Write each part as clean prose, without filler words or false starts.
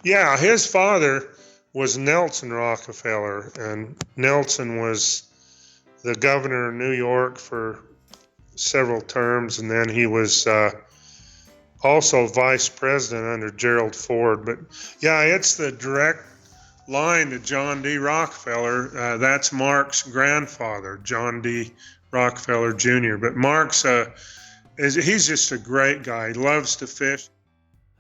Yeah, his father was Nelson Rockefeller, and Nelson was the governor of New York for several terms, and then he was also vice president under Gerald Ford. But yeah, it's the direct line to John D. Rockefeller. That's Mark's grandfather, John D. Rockefeller Jr. But Mark's he's just a great guy. He loves to fish.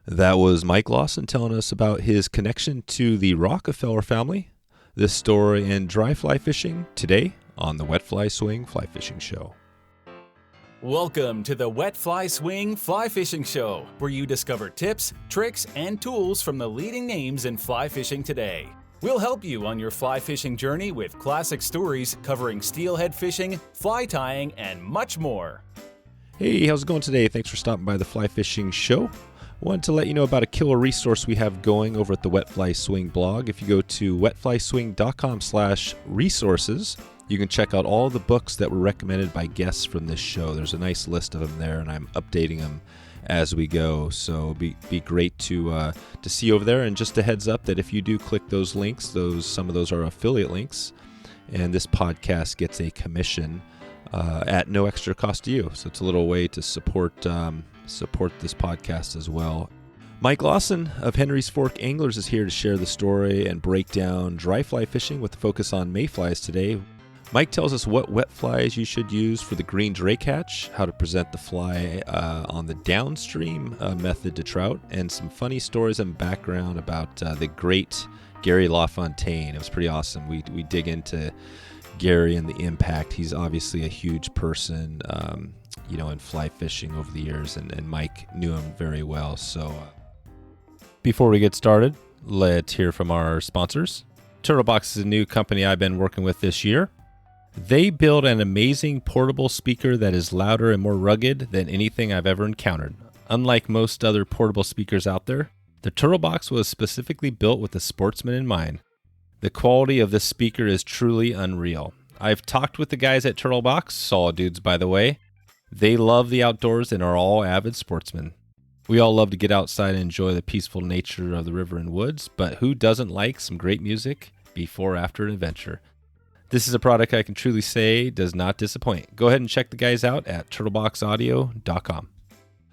That was Mike Lawson telling us about his connection to the Rockefeller family. This story and dry fly fishing today on the Wet Fly Swing Fly Fishing Show. Welcome to the Wet Fly Swing Fly Fishing Show, where you discover tips, tricks, and tools from the leading names in fly fishing today. We'll help you on your fly fishing journey with classic stories covering steelhead fishing, fly tying, and much more. Hey, how's it going today? Thanks for stopping by the Fly Fishing Show. Wanted to let you know about a killer resource we have going over at the Wet Fly Swing blog. If you go to wetflyswing.com/resources, you can check out all the books that were recommended by guests from this show. There's a nice list of them there, and I'm updating them as we go. So be great to see you over there. And just a heads up that if you do click those links, some of those are affiliate links, and this podcast gets a commission at no extra cost to you. So it's a little way to support this podcast as well. Mike Lawson of Henry's Fork Anglers is here to share the story and break down dry fly fishing with a focus on mayflies today. Mike tells us what wet flies you should use for the green drake hatch, how to present the fly on the downstream method to trout, and some funny stories and background about the great Gary Lofontaine. It was pretty awesome. We dig into Gary and the impact. He's obviously a huge person, in fly fishing over the years, and Mike knew him very well. So before we get started, let's hear from our sponsors. Turtlebox is a new company I've been working with this year. They build an amazing portable speaker that is louder and more rugged than anything I've ever encountered. Unlike most other portable speakers out there, the Turtlebox was specifically built with the sportsman in mind. The quality of this speaker is truly unreal. I've talked with the guys at Turtlebox, solid dudes by the way. They love the outdoors and are all avid sportsmen. We all love to get outside and enjoy the peaceful nature of the river and woods, but who doesn't like some great music before or after an adventure? This is a product I can truly say does not disappoint. Go ahead and check the guys out at turtleboxaudio.com.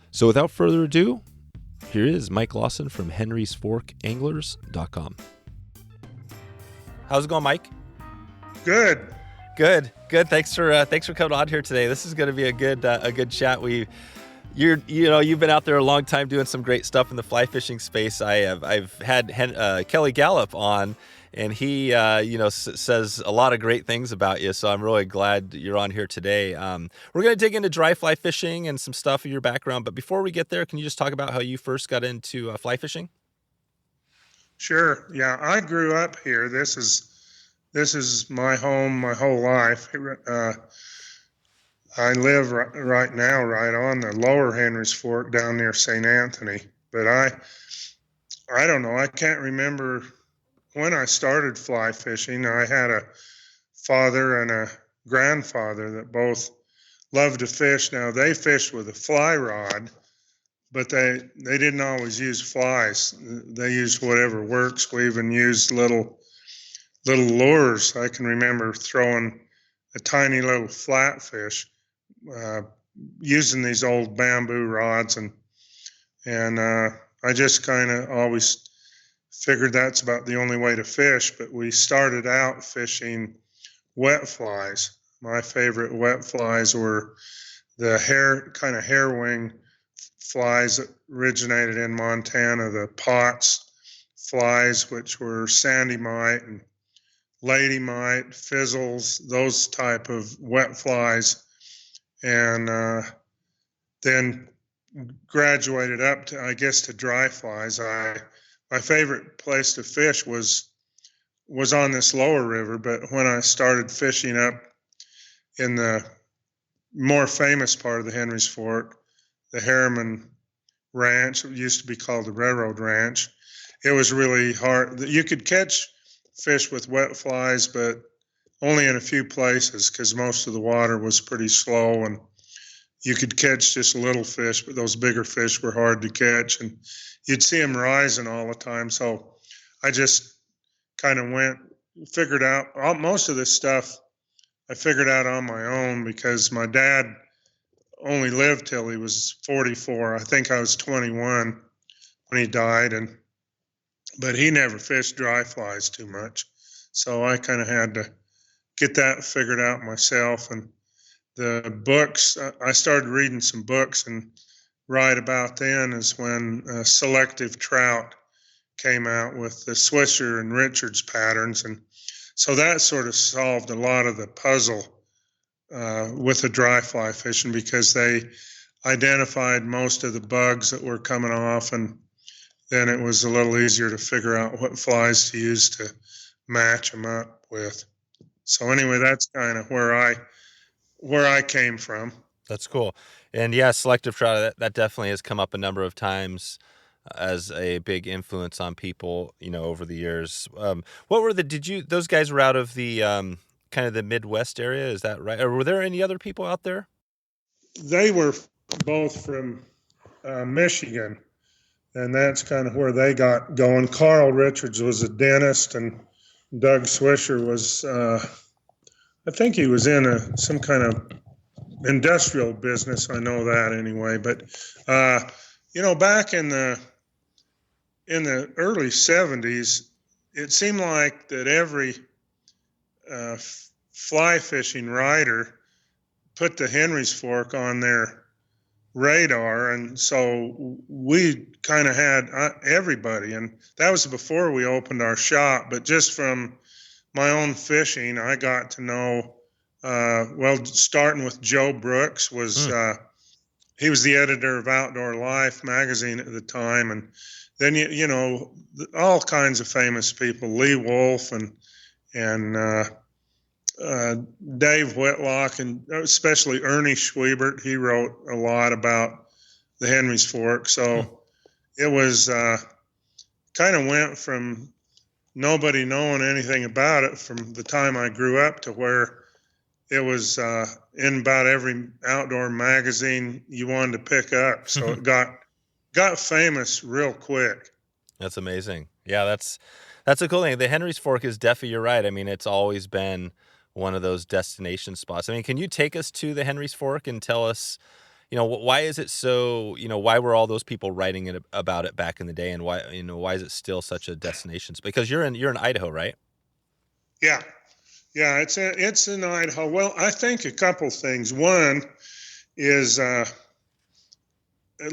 So without further ado, here is Mike Lawson from henrysforkanglers.com. How's it going, Mike? Good. Good. Thanks for coming on here today. This is going to be a good chat. You've been out there a long time doing some great stuff in the fly fishing space. I've had Kelly Gallup on, and he says a lot of great things about you. So I'm really glad you're on here today. We're going to dig into dry fly fishing and some stuff of your background. But before we get there, can you just talk about how you first got into fly fishing? Sure. Yeah, I grew up here. This is my home my whole life. I live right now right on the lower Henry's Fork down near St. Anthony. But I don't know. I can't remember when I started fly fishing. I had a father and a grandfather that both loved to fish. Now, they fished with a fly rod, but they didn't always use flies. They used whatever works. We even used little lures. I can remember throwing a tiny little flatfish using these old bamboo rods, and I just kind of always figured that's about the only way to fish. But we started out fishing wet flies. My favorite wet flies were the hair wing flies that originated in Montana, the Potts flies, which were sandy mite and lady mite, fizzles, those type of wet flies, and then graduated up to, I guess, to dry flies. My favorite place to fish was on this lower river, but when I started fishing up in the more famous part of the Henry's Fork, the Harriman Ranch, it used to be called the Railroad Ranch, it was really hard. You could catch fish with wet flies, but only in a few places because most of the water was pretty slow, and you could catch just little fish, but those bigger fish were hard to catch, and you'd see them rising all the time. So I just kind of figured out most of this stuff. I figured out on my own because my dad only lived till he was 44. I think I was 21 when he died, but he never fished dry flies too much. So I kind of had to get that figured out myself. And the books, I started reading some books, and right about then is when Selective Trout came out with the Swisher and Richards patterns. And so that sort of solved a lot of the puzzle with the dry fly fishing, because they identified most of the bugs that were coming off, and then it was a little easier to figure out what flies to use to match them up with. So anyway, that's kind of where I came from. That's cool. And yeah, selective trout, that definitely has come up a number of times as a big influence on people, over the years. What were those guys were out of the kind of the Midwest area, is that right? Or were there any other people out there? They were both from Michigan, and that's kind of where they got going. Carl Richards was a dentist, and Doug Swisher was, I think he was in some kind of industrial business. I know that anyway. But, back in the early 70s, it seemed like that every fly fishing writer put the Henry's Fork on their radar, and so we kind of had everybody, and that was before we opened our shop. But just from my own fishing, I got to know, starting with Joe Brooks was he was the editor of Outdoor Life magazine at the time, and then all kinds of famous people, Lee Wolf and Dave Whitlock, and especially Ernie Schwiebert. He wrote a lot about the Henry's Fork. So it was kind of went from nobody knowing anything about it from the time I grew up to where it was in about every outdoor magazine you wanted to pick up. So it got famous real quick. That's amazing. Yeah, that's a cool thing. The Henry's Fork is definitely, you're right. I mean, it's always been one of those destination spots. I mean, can you take us to the Henry's Fork and tell us, why is it so, why were all those people writing about it back in the day, and why is it still such a destination? Because you're in Idaho, right? Yeah. Yeah, it's in Idaho. Well, I think a couple things. One is, at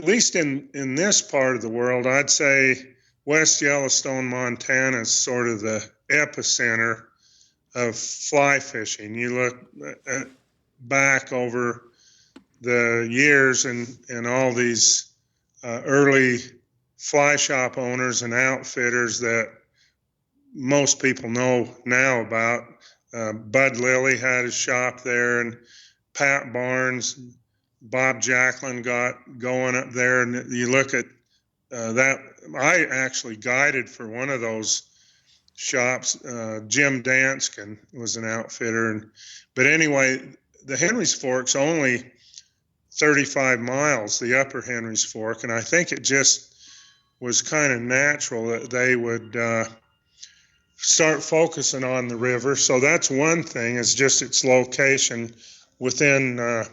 least in this part of the world, I'd say West Yellowstone, Montana is sort of the epicenter of fly fishing. You look back over the years, and all these early fly shop owners and outfitters that most people know now about. Bud Lilly had his shop there, and Pat Barnes, Bob Jacklin got going up there. And you look at that. I actually guided for one of those shops. Jim Danskin was an outfitter. But anyway, the Henry's Fork's only 35 miles, the upper Henry's Fork. And I think it just was kind of natural that they would start focusing on the river. So that's one thing, is just its location within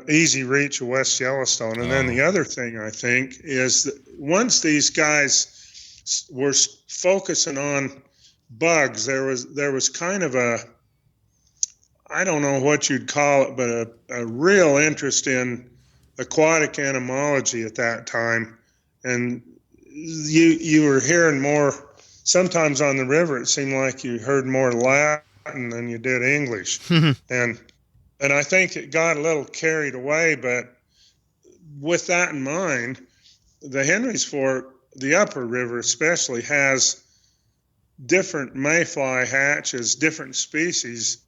easy reach of West Yellowstone. And then the other thing, I think, is that once these guys were focusing on bugs, there was kind of I don't know what you'd call it, but a real interest in aquatic entomology at that time. And you were hearing more. Sometimes on the river, it seemed like you heard more Latin than you did English. And I think it got a little carried away, but with that in mind, the Henry's Fork, the upper river especially, has different mayfly hatches, different species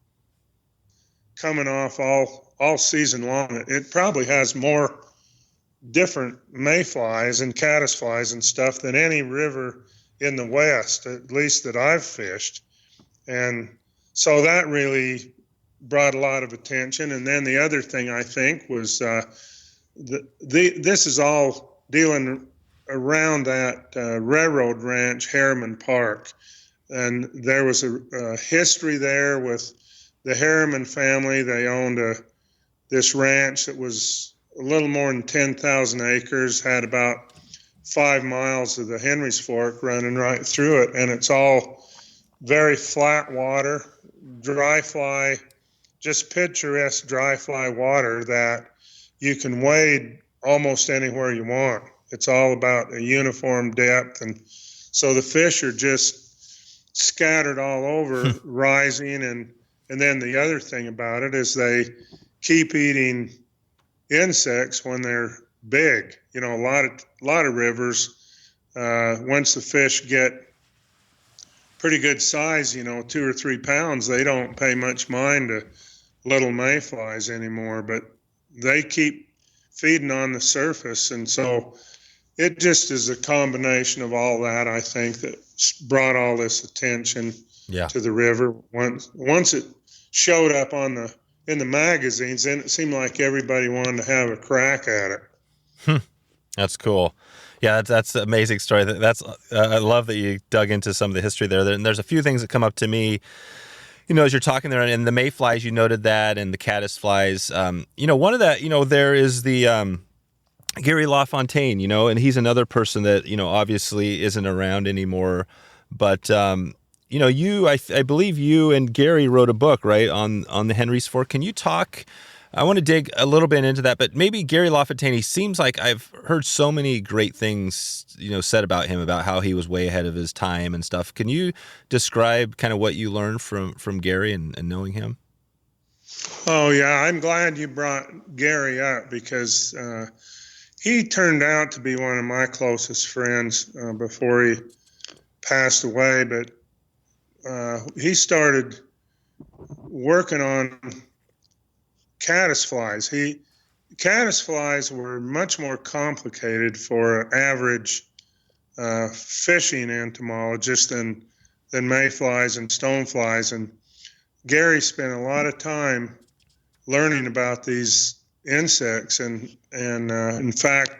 coming off all season long. It probably has more different mayflies and caddisflies and stuff than any river in the West, at least that I've fished. And so that really brought a lot of attention. And then the other thing I think was this is all dealing around that railroad ranch, Harriman Park. And there was a history there with the Harriman family. They owned this ranch that was a little more than 10,000 acres, had about 5 miles of the Henry's Fork running right through it. And it's all very flat water, dry fly, just picturesque dry fly water that you can wade almost anywhere you want. It's all about a uniform depth. And so the fish are just scattered all over, rising. And then the other thing about it is they keep eating insects when they're big. You know, a lot of rivers, once the fish get pretty good size, 2 or 3 pounds, they don't pay much mind to little mayflies anymore, but they keep feeding on the surface. And so it just is a combination of all that, I think, that brought all this attention to the river. Once it showed up in the magazines, then it seemed like everybody wanted to have a crack at it. That's cool. Yeah, that's an amazing story. I love that you dug into some of the history there. And there's a few things that come up to me, as you're talking there, and the mayflies, you noted that, and the caddisflies. One of that, there is the Gary Lofontaine, and he's another person that, obviously isn't around anymore. But, I believe you and Gary wrote a book, right, on the Henry's Fork. Can you talk? I want to dig a little bit into that, but maybe Gary Lofontaine, he seems like I've heard so many great things, said about him, about how he was way ahead of his time and stuff. Can you describe kind of what you learned from Gary and knowing him? Oh, yeah. I'm glad you brought Gary up because he turned out to be one of my closest friends before he passed away. But he started working on caddisflies. Caddisflies were much more complicated for an average fishing entomologist than mayflies and stoneflies. And Gary spent a lot of time learning about these insects. And in fact,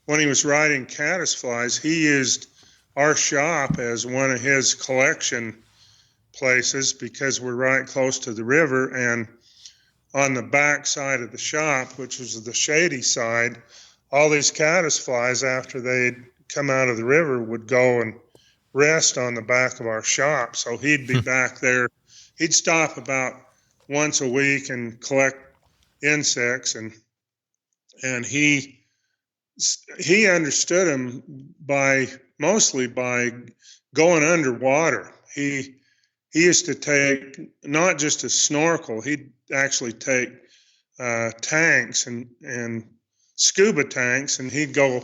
when he was writing Caddisflies, he used our shop as one of his collection places because we're right close to the river. And on the back side of the shop, which was the shady side, all these caddisflies, after they'd come out of the river, would go and rest on the back of our shop. So he'd be back there. He'd stop about once a week and collect insects, and he understood them mostly by going underwater. He used to take not just a snorkel, he'd actually take tanks and scuba tanks, and he'd go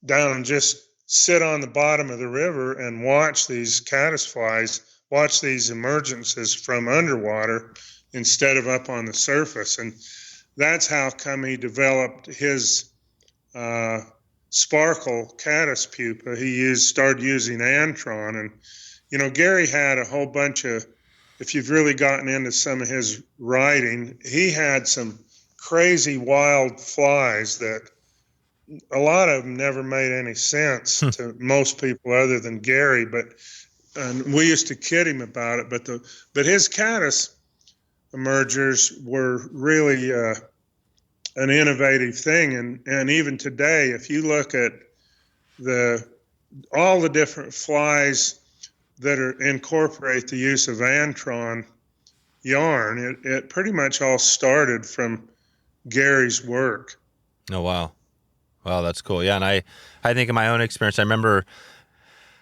down and just sit on the bottom of the river and watch these caddisflies, watch these emergences from underwater instead of up on the surface. And that's how come he developed his sparkle caddis pupa. He started using Antron. And Gary had a whole bunch of, if you've really gotten into some of his writing, he had some crazy wild flies that a lot of them never made any sense to most people other than Gary. And we used to kid him about it. But his caddis emergers were really an innovative thing. And even today, if you look at all the different flies that incorporate the use of Antron yarn, it pretty much all started from Gary's work. Oh, wow. Wow, that's cool. Yeah, and I think in my own experience, I remember,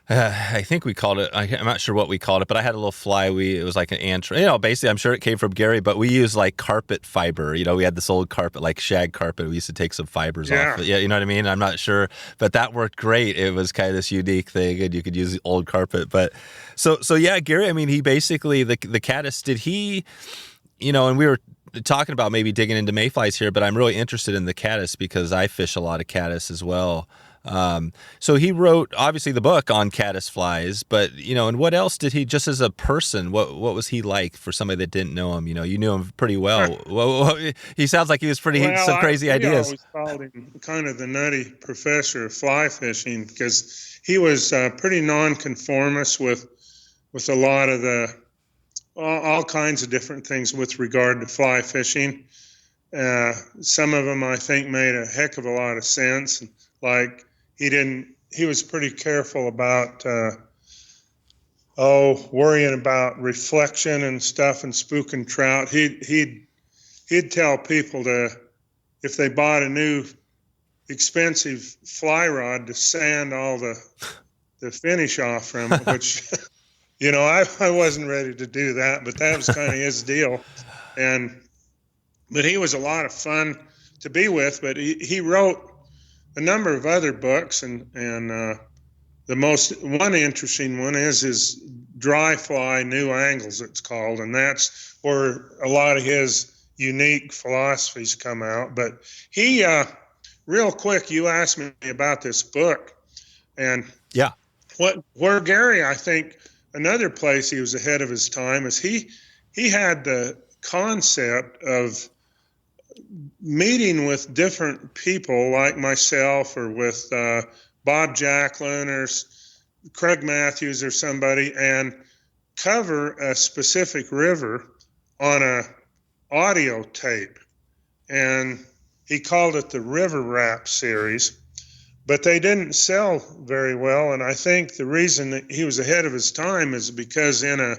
I think we called it, I'm not sure what we called it, but I had a little fly. It was like an Antron. Basically, I'm sure it came from Gary, but we used like carpet fiber. We had this old carpet, like shag carpet. We used to take some fibers off it. Yeah, you know what I mean? I'm not sure, but that worked great. It was kind of this unique thing, and you could use the old carpet. But so yeah, Gary, I mean, he basically, the caddis, did he, and we were talking about maybe digging into mayflies here, but I'm really interested in the caddis because I fish a lot of caddis as well. So he wrote obviously the book on caddisflies, but and what else did he, just as a person, what was he like for somebody that didn't know him? You knew him pretty well. He sounds like he was some crazy we ideas. always called him kind of the nutty professor of fly fishing because he was pretty nonconformist with a lot of all kinds of different things with regard to fly fishing. Some of them I think made a heck of a lot of sense. Like he was pretty careful about, worrying about reflection and stuff and spooking trout. He'd tell people if they bought a new expensive fly rod, to sand all the finish off from it, which, I wasn't ready to do that, but that was kind of his deal. But he was a lot of fun to be with, but he wrote a number of other books, and one interesting one is his Dry Fly New Angles, it's called, and that's where a lot of his unique philosophies come out. But he, real quick, you asked me about this book, and yeah, where Gary, I think, another place he was ahead of his time is he had the concept of meeting with different people like myself, or with Bob Jacklin or Craig Matthews or somebody, and cover a specific river on a audio tape. And he called it the River Rap series, but they didn't sell very well. And I think the reason that he was ahead of his time is because in an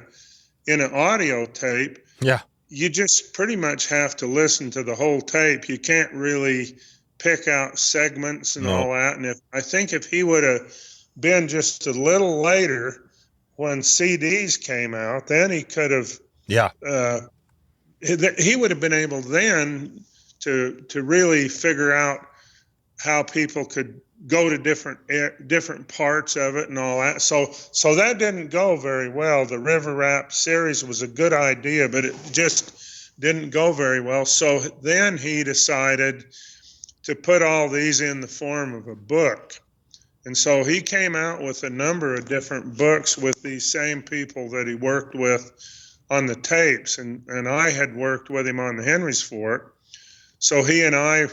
audio tape, yeah, you just pretty much have to listen to the whole tape. You can't really pick out segments and all that. And I think if he would have been just a little later when CDs came out, then he could have, he would have been able then to really figure out how people could go to different parts of it and all that. So that didn't go very well. The River Rap series was a good idea, but it just didn't go very well. So then he decided to put all these in the form of a book. And so he came out with a number of different books with these same people that he worked with on the tapes. And I had worked with him on the Henry's Fork. So he and I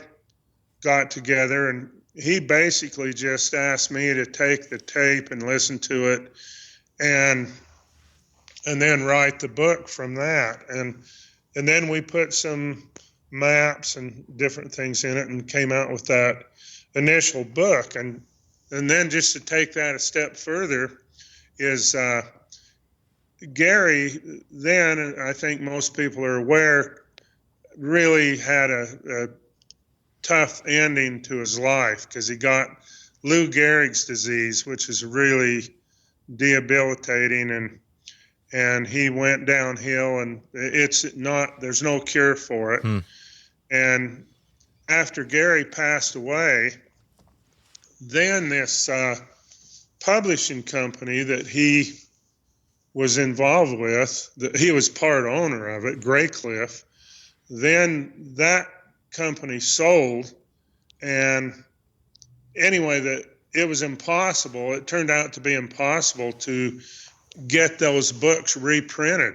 got together, and he basically just asked me to take the tape and listen to it and then write the book from that. And then we put some maps and different things in it and came out with that initial book. And then just to take that a step further is Gary then, and I think most people are aware, really had a tough ending to his life because he got Lou Gehrig's disease, which is really debilitating, and he went downhill, and there's no cure for it. And after Gary passed away, then this publishing company that he was involved with, that he was part owner of it, Graycliff, then that company sold, and anyway, it was impossible. It turned out to be impossible to get those books reprinted.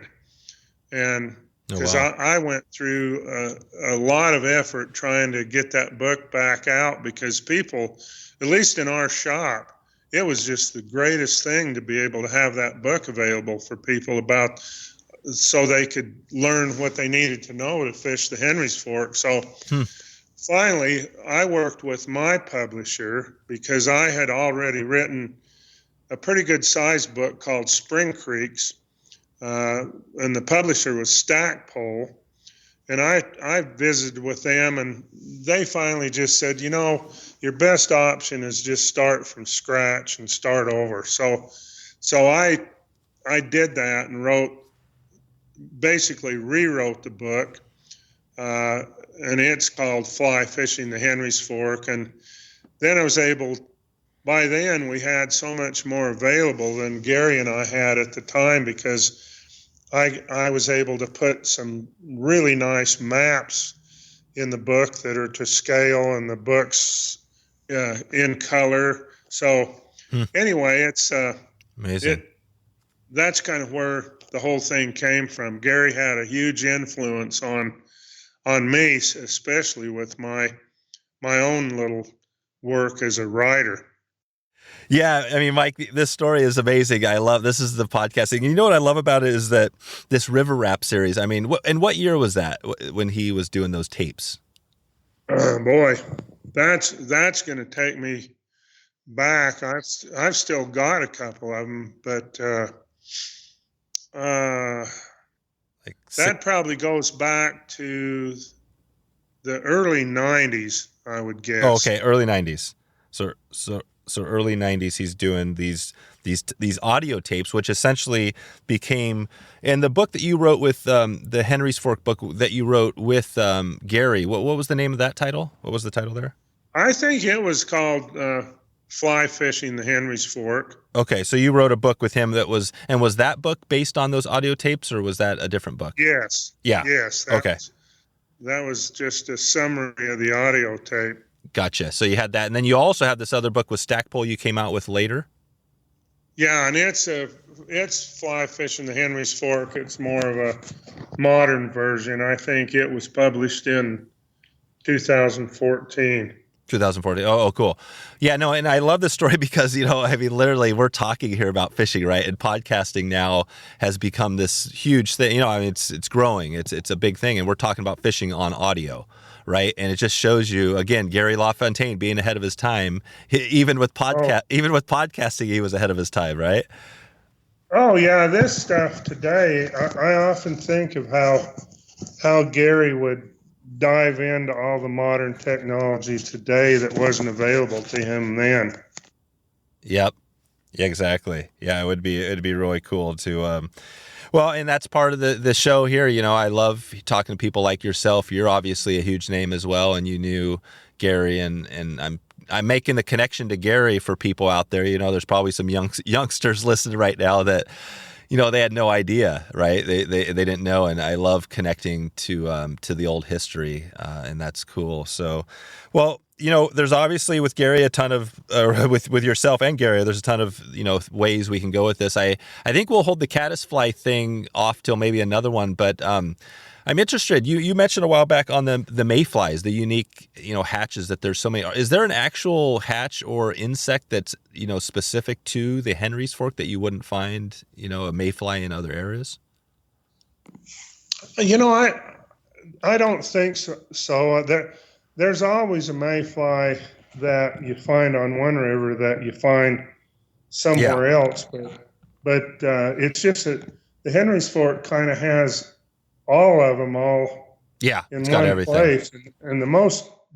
And because I went through a lot of effort trying to get that book back out, because people, at least in our shop, it was just the greatest thing to be able to have that book available for people so they could learn what they needed to know to fish the Henry's Fork. So finally, I worked with my publisher because I had already written a pretty good sized book called Spring Creeks, and the publisher was Stackpole. And I visited with them, and they finally just said, your best option is just start from scratch and start over. So I did that and basically rewrote the book, and it's called Fly Fishing the Henry's Fork. And then by then we had so much more available than Gary and I had at the time, because I was able to put some really nice maps in the book that are to scale, and the book's in color. So anyway, it's Amazing. That's kind of where the whole thing came from. Gary had a huge influence on me, especially with my own little work as a writer. Yeah, I mean, Mike, this story is amazing. I love this. Is the podcasting. You know what I love about it is that this River Rap series. I mean, and what year was that when he was doing those tapes? Boy, that's going to take me back. I've still got a couple of them, but that probably goes back to the early '90s, I would guess. Oh, okay, early '90s. So early '90s, he's doing these audio tapes, which essentially became in the book that you wrote with the Henry's Fork book that you wrote with Gary. What was the name of that title? What was the title there? I think it was called Fly Fishing the Henry's Fork. Okay, so you wrote a book with him was that book based on those audio tapes, or was that a different book? Yes. Yeah. Yes. That was just a summary of the audio tape. Gotcha. So you had that, and then you also had this other book with Stackpole you came out with later. Yeah, and it's Fly Fishing the Henry's Fork. It's more of a modern version. I think it was published in 2014. 2014. Oh, cool. Yeah, no, and I love this story because, I mean, literally we're talking here about fishing, right? And podcasting now has become this huge thing. I mean, it's growing. It's a big thing. And we're talking about fishing on audio, right? And it just shows you, again, Gary Lofontaine being ahead of his time. Even with podcasting, he was ahead of his time, right? Oh, yeah. This stuff today, I often think of how Gary would dive into all the modern technology today that wasn't available to him then. Yep. Yeah, exactly. Yeah, it'd be really cool to well, and that's part of the show here. I love talking to people like yourself. You're obviously a huge name as well, and you knew Gary, and I'm making the connection to Gary for people out there. There's probably some youngsters listening right now that they had no idea, right? They didn't know, and I love connecting to the old history, and that's cool. So, well, there's obviously with Gary a ton of with yourself and Gary, there's a ton of ways we can go with this. I think we'll hold the caddisfly thing off till maybe another one, but I'm interested. You mentioned a while back on the mayflies, the unique hatches that there's so many. Is there an actual hatch or insect that's specific to the Henry's Fork that you wouldn't find a mayfly in other areas? I don't think so. There's always a mayfly that you find on one river that you find somewhere else, but it's just that the Henry's Fork kind of has all of them in one place. And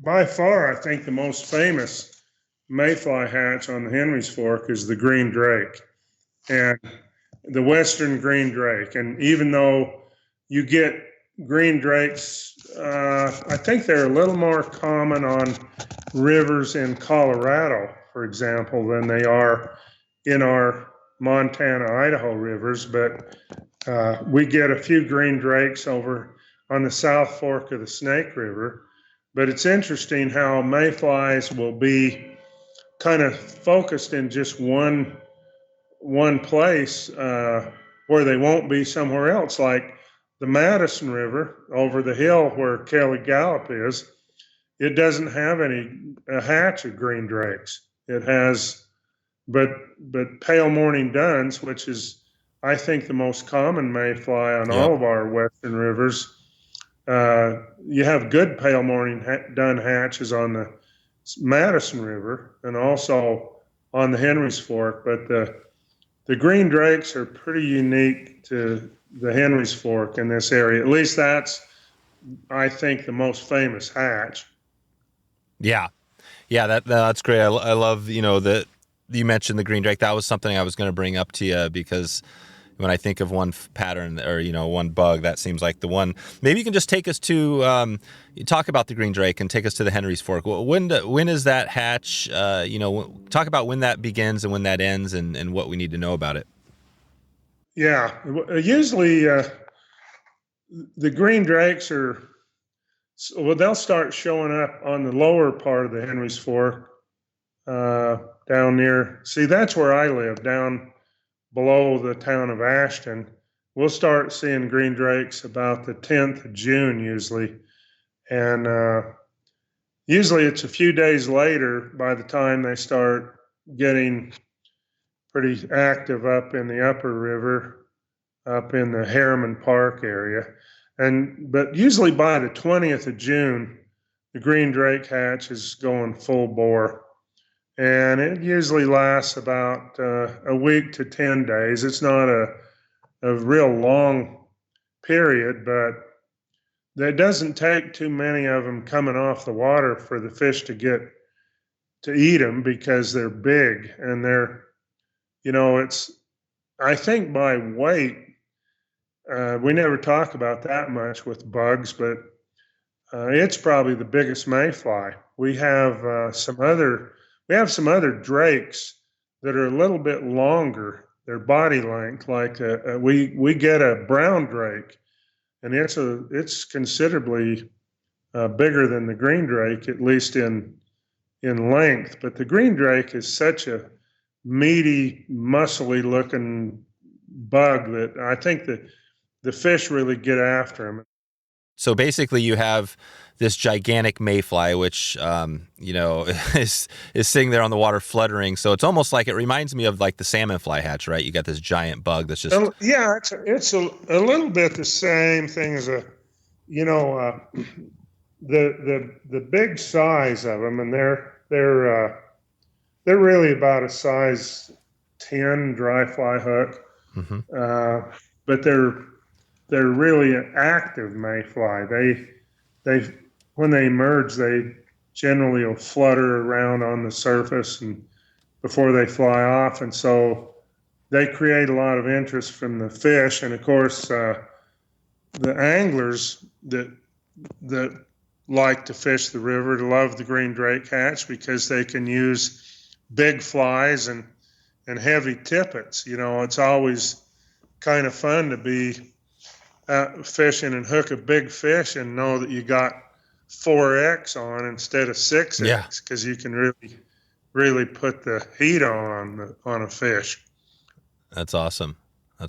by far, I think the most famous mayfly hatch on the Henry's Fork is the green drake and the western green drake. And even though you get green drakes, I think they're a little more common on rivers in Colorado, for example, than they are in our Montana, Idaho rivers. But we get a few green drakes over on the South Fork of the Snake River. But it's interesting how mayflies will be kind of focused in just one place where they won't be somewhere else. Like the Madison River over the hill where Kelly Gallop is, it doesn't have a hatch of green drakes. It has, but pale morning duns, which is, I think, the most common mayfly on all of our western rivers. You have good pale morning dun hatches on the Madison River and also on the Henry's Fork, but the green drakes are pretty unique to the Henry's Fork in this area. At least that's, I think, the most famous hatch. Yeah, that's great. I love that you mentioned the green drake. That was something I was going to bring up to you because when I think of one pattern or one bug, that seems like the one. Maybe you can just take us to talk about the green drake and take us to the Henry's Fork. When is that hatch? Talk about when that begins and when that ends, and what we need to know about it. Yeah, usually the green drakes they'll start showing up on the lower part of the Henry's Fork down near, see, that's where I live, down below the town of Ashton. We'll start seeing green drakes about the 10th of June usually. And usually it's a few days later by the time they start getting pretty active up in the upper river, up in the Harriman Park area. But usually by the 20th of June, the green drake hatch is going full bore. And it usually lasts about a week to 10 days. It's not a real long period, but it doesn't take too many of them coming off the water for the fish to get to eat them because they're big and they're, I think by weight, we never talk about that much with bugs, but it's probably the biggest mayfly. We have some other drakes that are a little bit longer, their body length. Like we get a brown drake, and it's considerably bigger than the green drake, at least in length. But the green drake is such a meaty, muscly looking bug that I think that the fish really get after him. So basically, you have this gigantic mayfly, which is sitting there on the water fluttering. So it's almost like, it reminds me of like the salmon fly hatch, right? You got this giant bug that's just it's a little bit the same thing as the big size of them, and they're really about a size 10 dry fly hook, but they're really an active mayfly. They when they emerge, they generally will flutter around on the surface and before they fly off, and so they create a lot of interest from the fish. And of course, the anglers that like to fish the river love the green drake hatch because they can use big flies and heavy tippets. It's always kind of fun to be fishing and hook a big fish and know that you got 4X on instead of 6X, because you can really put the heat on a fish. That's awesome.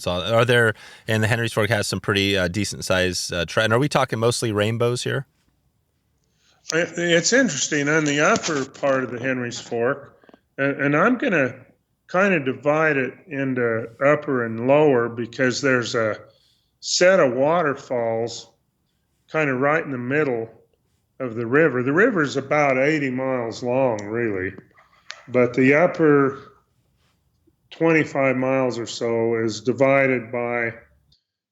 Are there, and the Henry's Fork has some pretty decent size trout. And are we talking mostly rainbows here? It's interesting on the upper part of the Henry's Fork, and I'm going to kind of divide it into upper and lower because there's a set of waterfalls kind of right in the middle of the river. The river is about 80 miles long, really, but the upper 25 miles or so is divided by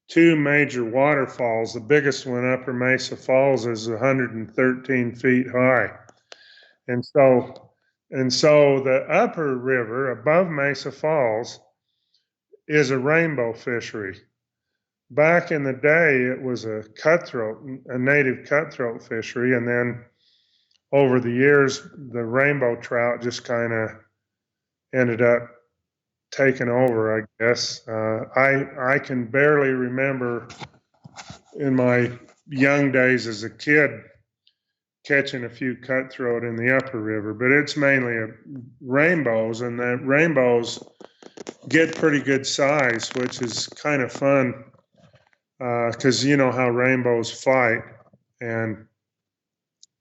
two major waterfalls. The biggest one, Upper Mesa Falls, is 113 feet high. And so the upper river above Mesa Falls is a rainbow fishery. Back in the day, it was a native cutthroat fishery, and then over the years, the rainbow trout just kind of ended up taking over, I guess. I can barely remember in my young days as a kid catching a few cutthroat in the upper river, but it's mainly rainbows, and the rainbows get pretty good size, which is kind of fun. Because you know how rainbows fight, and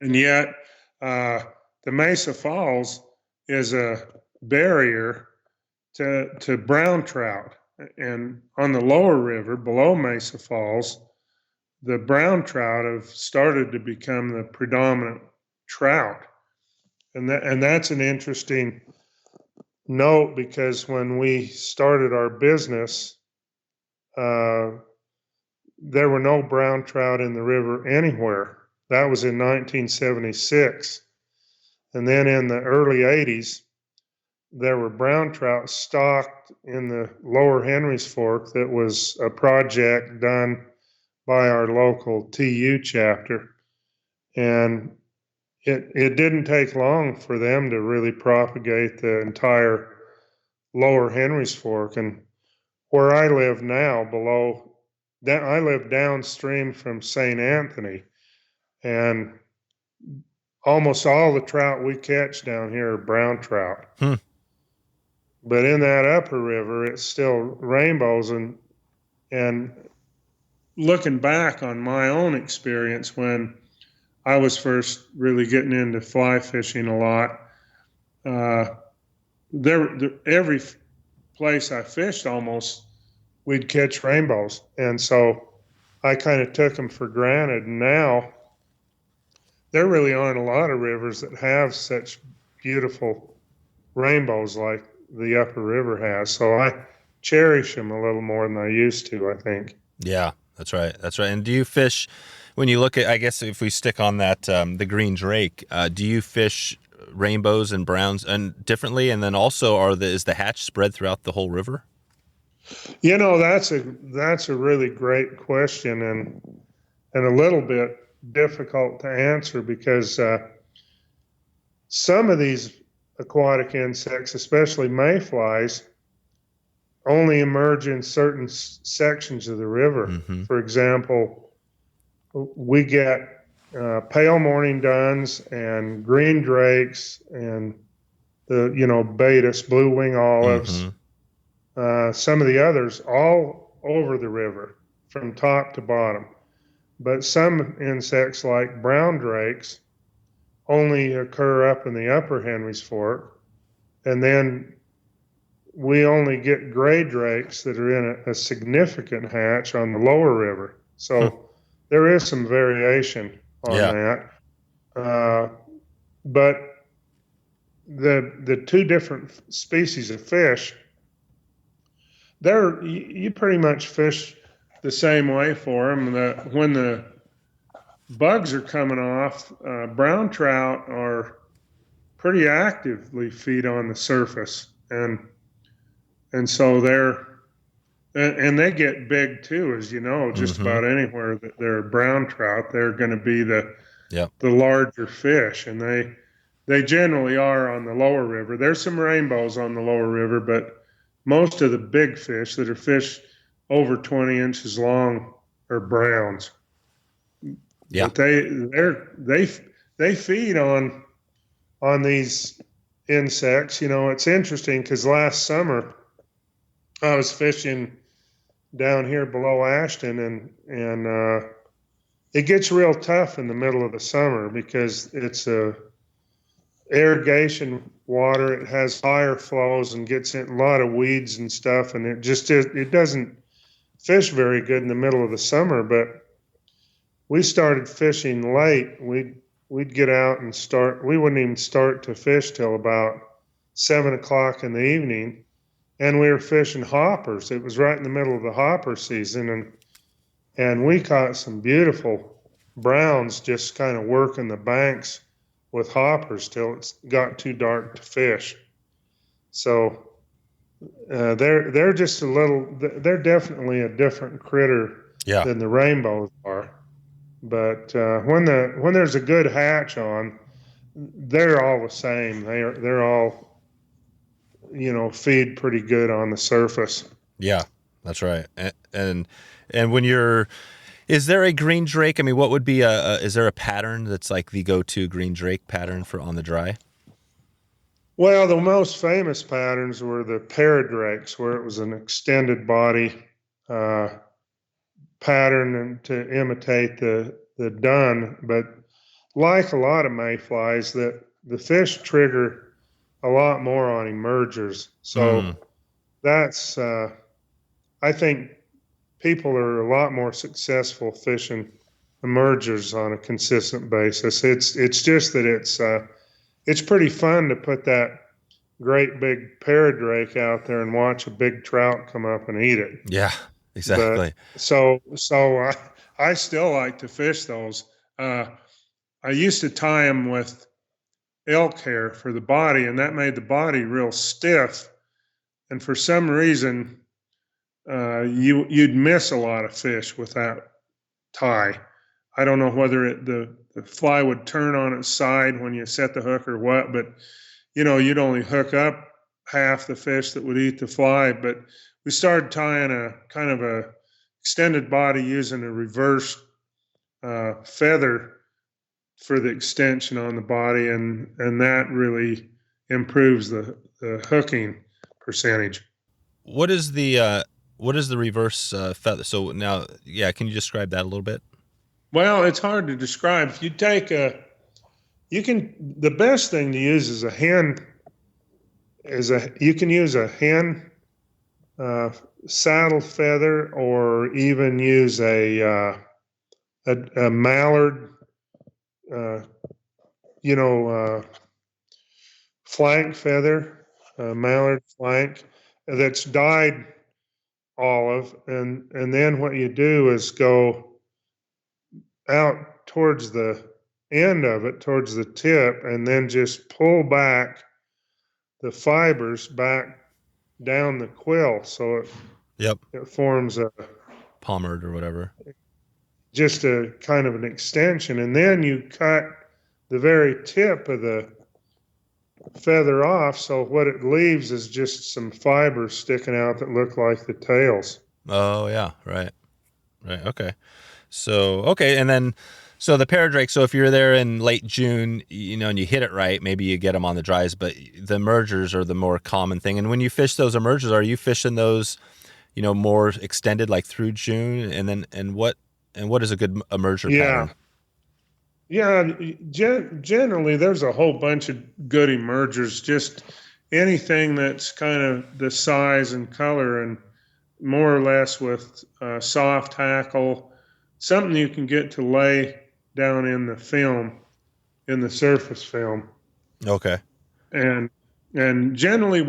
yet the Mesa Falls is a barrier to brown trout. And on the lower river below Mesa Falls, the brown trout have started to become the predominant trout, and that's an interesting note because when we started our business, there were no brown trout in the river anywhere. That was in 1976. And then in the early 80s, there were brown trout stocked in the lower Henry's Fork. That was a project done by our local TU chapter. And it didn't take long for them to really propagate the entire lower Henry's Fork. And where I live now, I live downstream from St. Anthony, and almost all the trout we catch down here are brown trout. Hmm. But in that upper river, it's still rainbows. And looking back on my own experience when I was first really getting into fly fishing a lot, every place I fished almost, we'd catch rainbows. And so I kind of took them for granted. And now there really aren't a lot of rivers that have such beautiful rainbows like the upper river has. So I cherish them a little more than I used to, I think. Yeah, that's right. That's right. And do you fish, when you look at, I guess if we stick on that, the green drake, do you fish rainbows and browns and differently? And then also is the hatch spread throughout the whole river? You know, that's a really great question and a little bit difficult to answer because some of these aquatic insects, especially mayflies, only emerge in certain sections of the river. Mm-hmm. For example, we get pale morning duns and green drakes and the Baetis, blue wing olives, some of the others all over the river from top to bottom. But some insects like brown drakes only occur up in the upper Henry's Fork, and then we only get gray drakes that are in a significant hatch on the lower river. So there is some variation on that. But the two different species of fish, you pretty much fish the same way for them. When the bugs are coming off, brown trout are pretty actively feed on the surface, and so they get big too, as you know, just about anywhere that there are brown trout, they're going to be the larger fish, and they generally are on the lower river. There's some rainbows on the lower river, but most of the big fish that are fish over 20 inches long are browns. Yeah, but they feed on these insects. It's interesting because last summer I was fishing down here below Ashton, and it gets real tough in the middle of the summer because it's irrigation water. It has higher flows and gets in a lot of weeds and stuff, and it doesn't fish very good in the middle of the summer. But we started fishing late. We'd get out and start. We wouldn't even start to fish till about 7 o'clock in the evening, and we were fishing hoppers. It was right in the middle of the hopper season, and we caught some beautiful browns just kind of working the banks with hoppers till it got too dark to fish. So they're just they're definitely a different critter than the rainbows are. But when there's a good hatch on, they're all the same. They're all feed pretty good on the surface. Yeah, that's right. And when is there a green drake? I mean, what would be is there a pattern that's like the go-to green drake pattern for on the dry? Well, the most famous patterns were the paradrakes, where it was an extended body pattern and to imitate the dun. But like a lot of mayflies, the fish trigger a lot more on emergers. So that's I think people are a lot more successful fishing emergers on a consistent basis. It's just that it's pretty fun to put that great big paradrake out there and watch a big trout come up and eat it. Yeah, exactly. But, so I still like to fish those. I used to tie them with elk hair for the body, and that made the body real stiff. And for some reason, you'd miss a lot of fish with that tie. I don't know whether the fly would turn on its side when you set the hook or what, but you'd only hook up half the fish that would eat the fly. But we started tying a kind of a extended body using a reverse feather for the extension on the body, and that really improves the hooking percentage. What is the reverse feather? So now, yeah, can you describe that a little bit? Well, it's hard to describe. If you take the best thing to use is a hen. You can use a hen saddle feather, or even use a mallard, flank feather, mallard flank that's dyed olive, and then what you do is go out towards the end of it, towards the tip, and then just pull back the fibers back down the quill, so it forms a pommard or whatever, just a kind of an extension, and then you cut the very tip of the feather off, so what it leaves is just some fibers sticking out that look like the tails. Oh yeah, right, okay. So and then so the paradrake. So if you're there in late June, and you hit it right, maybe you get them on the dries. But the emergers are the more common thing. And when you fish those emergers, are you fishing those, more extended, like through June? And what is a good emerger pattern? Yeah, generally there's a whole bunch of good emergers. Just anything that's kind of the size and color, and more or less with soft hackle, something you can get to lay down in the film, in the surface film. Okay. And generally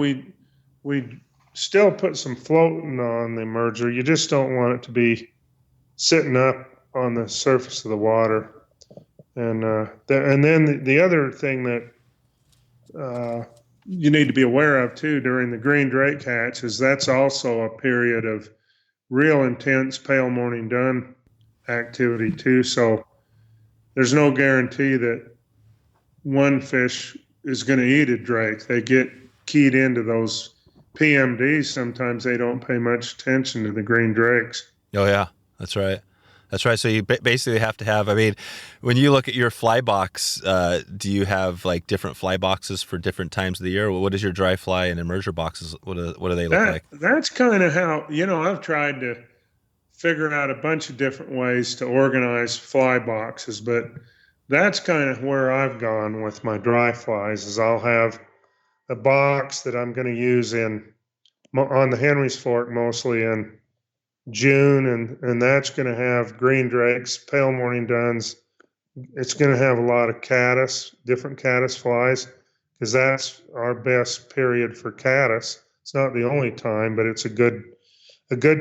we still put some floating on the emerger. You just don't want it to be sitting up on the surface of the water. And then the other thing that you need to be aware of too during the green drake hatch is that's also a period of real intense pale morning dun activity too. So there's no guarantee that one fish is going to eat a drake. They get keyed into those Pmds. Sometimes they don't pay much attention to the green drakes. Oh yeah, that's right. So you basically have to have, when you look at your fly box, do you have like different fly boxes for different times of the year? What is your dry fly and emerger boxes? What do they look like? That's kind of how, I've tried to figure out a bunch of different ways to organize fly boxes, but that's kind of where I've gone with my dry flies. Is I'll have a box that I'm going to use on the Henry's Fork mostly in June, and that's going to have green drakes, pale morning duns. It's going to have a lot of different caddis flies, because that's our best period for caddis. It's not the only time, but it's a good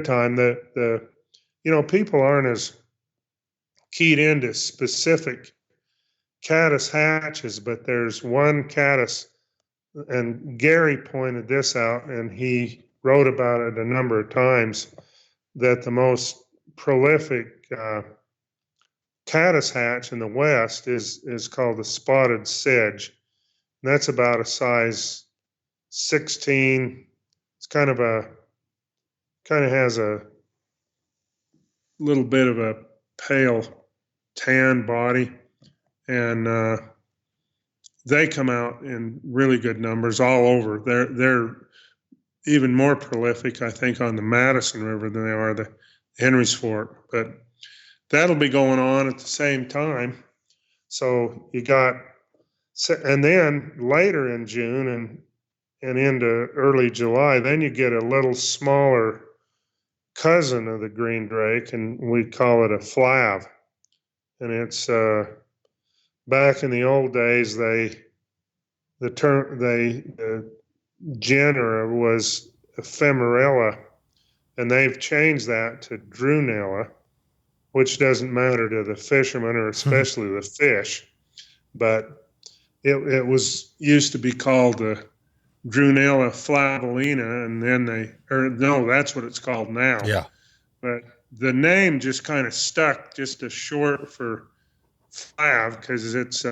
time. That people aren't as keyed into specific caddis hatches, but there's one caddis, and Gary pointed this out, and he wrote about it a number of times, that the most prolific caddis hatch in the West is called the Spotted Sedge. And that's about a size 16. It's kind of has a little bit of a pale tan body, and they come out in really good numbers all over. They're even more prolific, I think, on the Madison River than they are the Henry's Fork. But that'll be going on at the same time. So and then later in June and into early July, then you get a little smaller cousin of the green drake, and we call it a flav. And it's back in the old days, the genera was ephemerella, and they've changed that to drunella, which doesn't matter to the fishermen, or especially the fish. But it was used to be called the Drunella flavelina, and then that's what it's called now. Yeah. But the name just kind of stuck, just as short for flav, because it's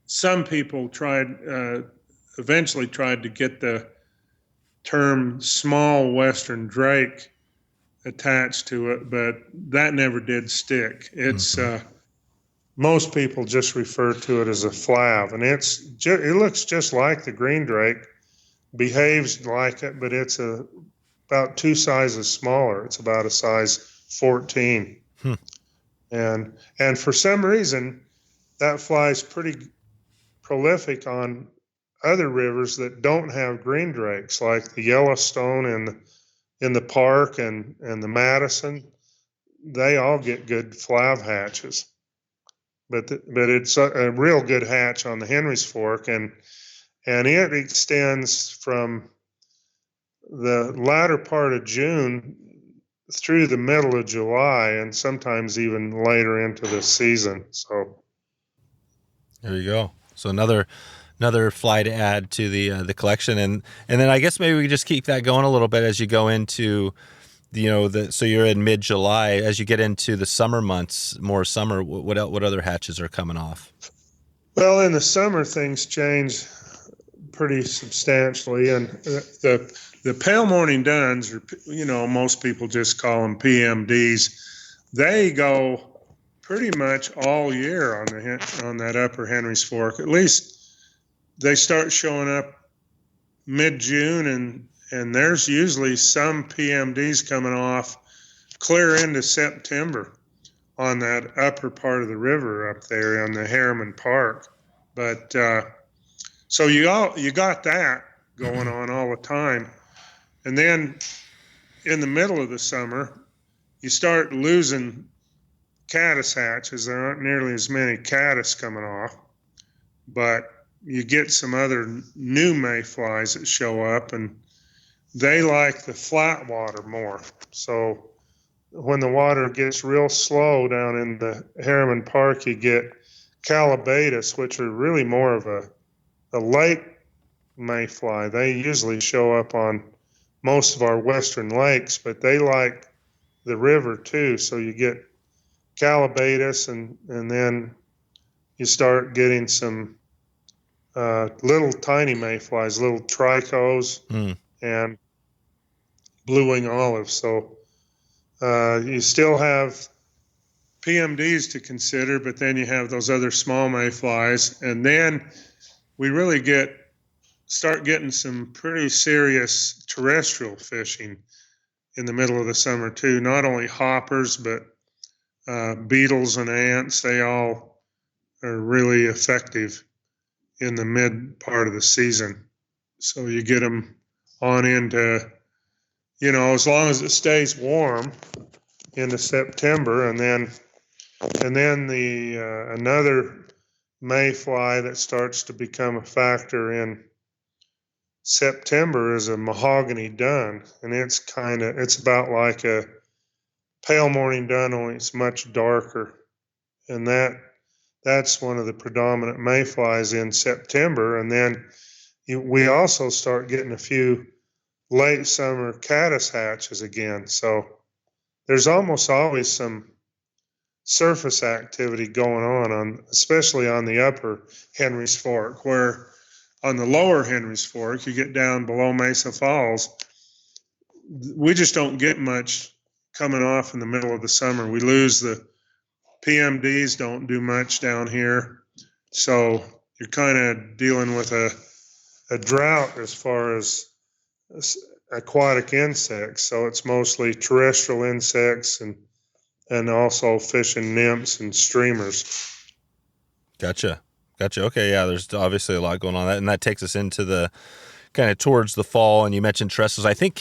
some people eventually tried to get the term small western drake attached to it, but that never did stick. It's most people just refer to it as a flav, and it looks just like the green drake, behaves like it, but it's about 2 sizes smaller. It's about a size 14. And for some reason, that fly is pretty prolific on other rivers that don't have green drakes, like the Yellowstone and in the park and the Madison. They all get good flav hatches, but it's a real good hatch on the Henry's Fork, and it extends from the latter part of June through the middle of July, and sometimes even later into the season. So there you go. So another fly to add to the collection, and then I guess maybe we just keep that going a little bit as you go into, so you're in mid-July. As you get into the summer months, more summer, what other hatches are coming off? Well, in the summer things change pretty substantially, and the pale morning duns, or most people just call them PMDs, they go pretty much all year on that upper Henry's Fork. At least they start showing up mid-June, and there's usually some PMDs coming off clear into September on that upper part of the river up there on the Harriman Park. But so you got that going on all the time. And then in the middle of the summer, you start losing caddis hatches. There aren't nearly as many caddis coming off, but you get some other new mayflies that show up, and they like the flat water more. So when the water gets real slow down in the Harriman Park, you get calabatus, which are really more of a lake mayfly. They usually show up on most of our western lakes, but they like the river too. So you get calabatus, and then you start getting some little tiny mayflies, little trichos, and blue-wing olives. So you still have PMDs to consider, but then you have those other small mayflies, and then we really start getting some pretty serious terrestrial fishing in the middle of the summer too. Not only hoppers, but beetles and ants. They all are really effective in the mid part of the season. So you get them on into, as long as it stays warm into September, and then the another mayfly that starts to become a factor in September is a mahogany dun, and it's about like a pale morning dun, only it's much darker, and that's one of the predominant mayflies in September. And then we also start getting a few late summer caddis hatches again. So there's almost always some surface activity going on, especially on the upper Henry's Fork, where on the lower Henry's Fork, you get down below Mesa Falls, we just don't get much coming off in the middle of the summer. We lose the PMDs, don't do much down here. So you're kind of dealing with a drought as far as aquatic insects. So it's mostly terrestrial insects and also fish and nymphs and streamers. Gotcha. Okay, yeah, there's obviously a lot going on that, and that takes us into the kind of towards the fall. And you mentioned terrestrials. I think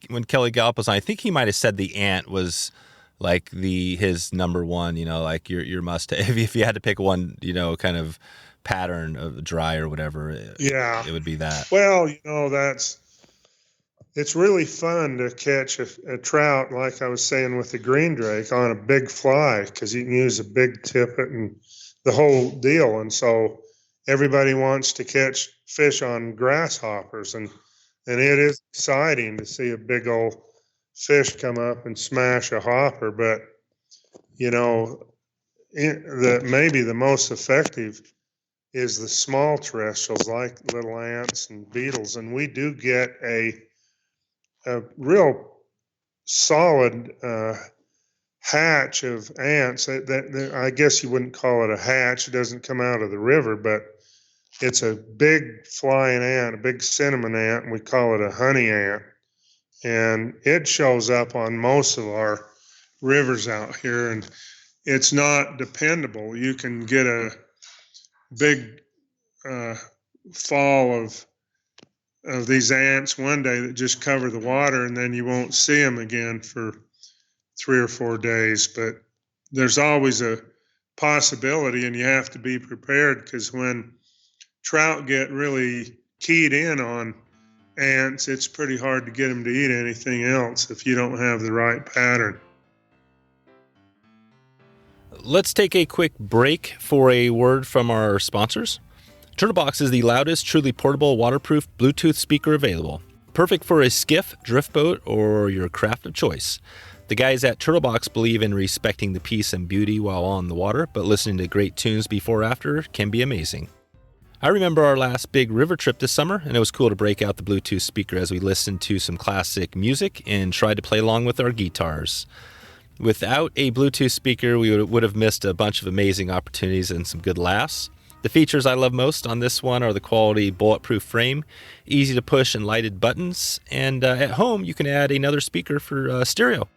when Kelly Gallup was on, I think he might have said the ant was like his number one. Like your must if you had to pick one, kind of pattern of dry or whatever. Yeah, it would be that. Well, it's really fun to catch a trout, like I was saying with the green drake, on a big fly, because you can use a big tippet and the whole deal. And so everybody wants to catch fish on grasshoppers, and it is exciting to see a big old fish come up and smash a hopper. But maybe the most effective is the small terrestrials like little ants and beetles, and we do get a real solid hatch of ants. That I guess you wouldn't call it a hatch. It doesn't come out of the river, but it's a big flying ant, a big cinnamon ant, and we call it a honey ant. And it shows up on most of our rivers out here, and it's not dependable. You can get a big fall of these ants one day that just cover the water, and then you won't see them again for 3 or 4 days. But there's always a possibility, and you have to be prepared, because when trout get really keyed in on ants, it's pretty hard to get them to eat anything else if you don't have the right pattern. Let's take a quick break for a word from our sponsors. TurtleBox is the loudest, truly portable, waterproof Bluetooth speaker available. Perfect for a skiff, drift boat, or your craft of choice. The guys at TurtleBox believe in respecting the peace and beauty while on the water, but listening to great tunes before or after can be amazing. I remember our last big river trip this summer, and it was cool to break out the Bluetooth speaker as we listened to some classic music and tried to play along with our guitars. Without a Bluetooth speaker, we would have missed a bunch of amazing opportunities and some good laughs. The features I love most on this one are the quality bulletproof frame, easy to push and lighted buttons, and at home you can add another speaker for stereo.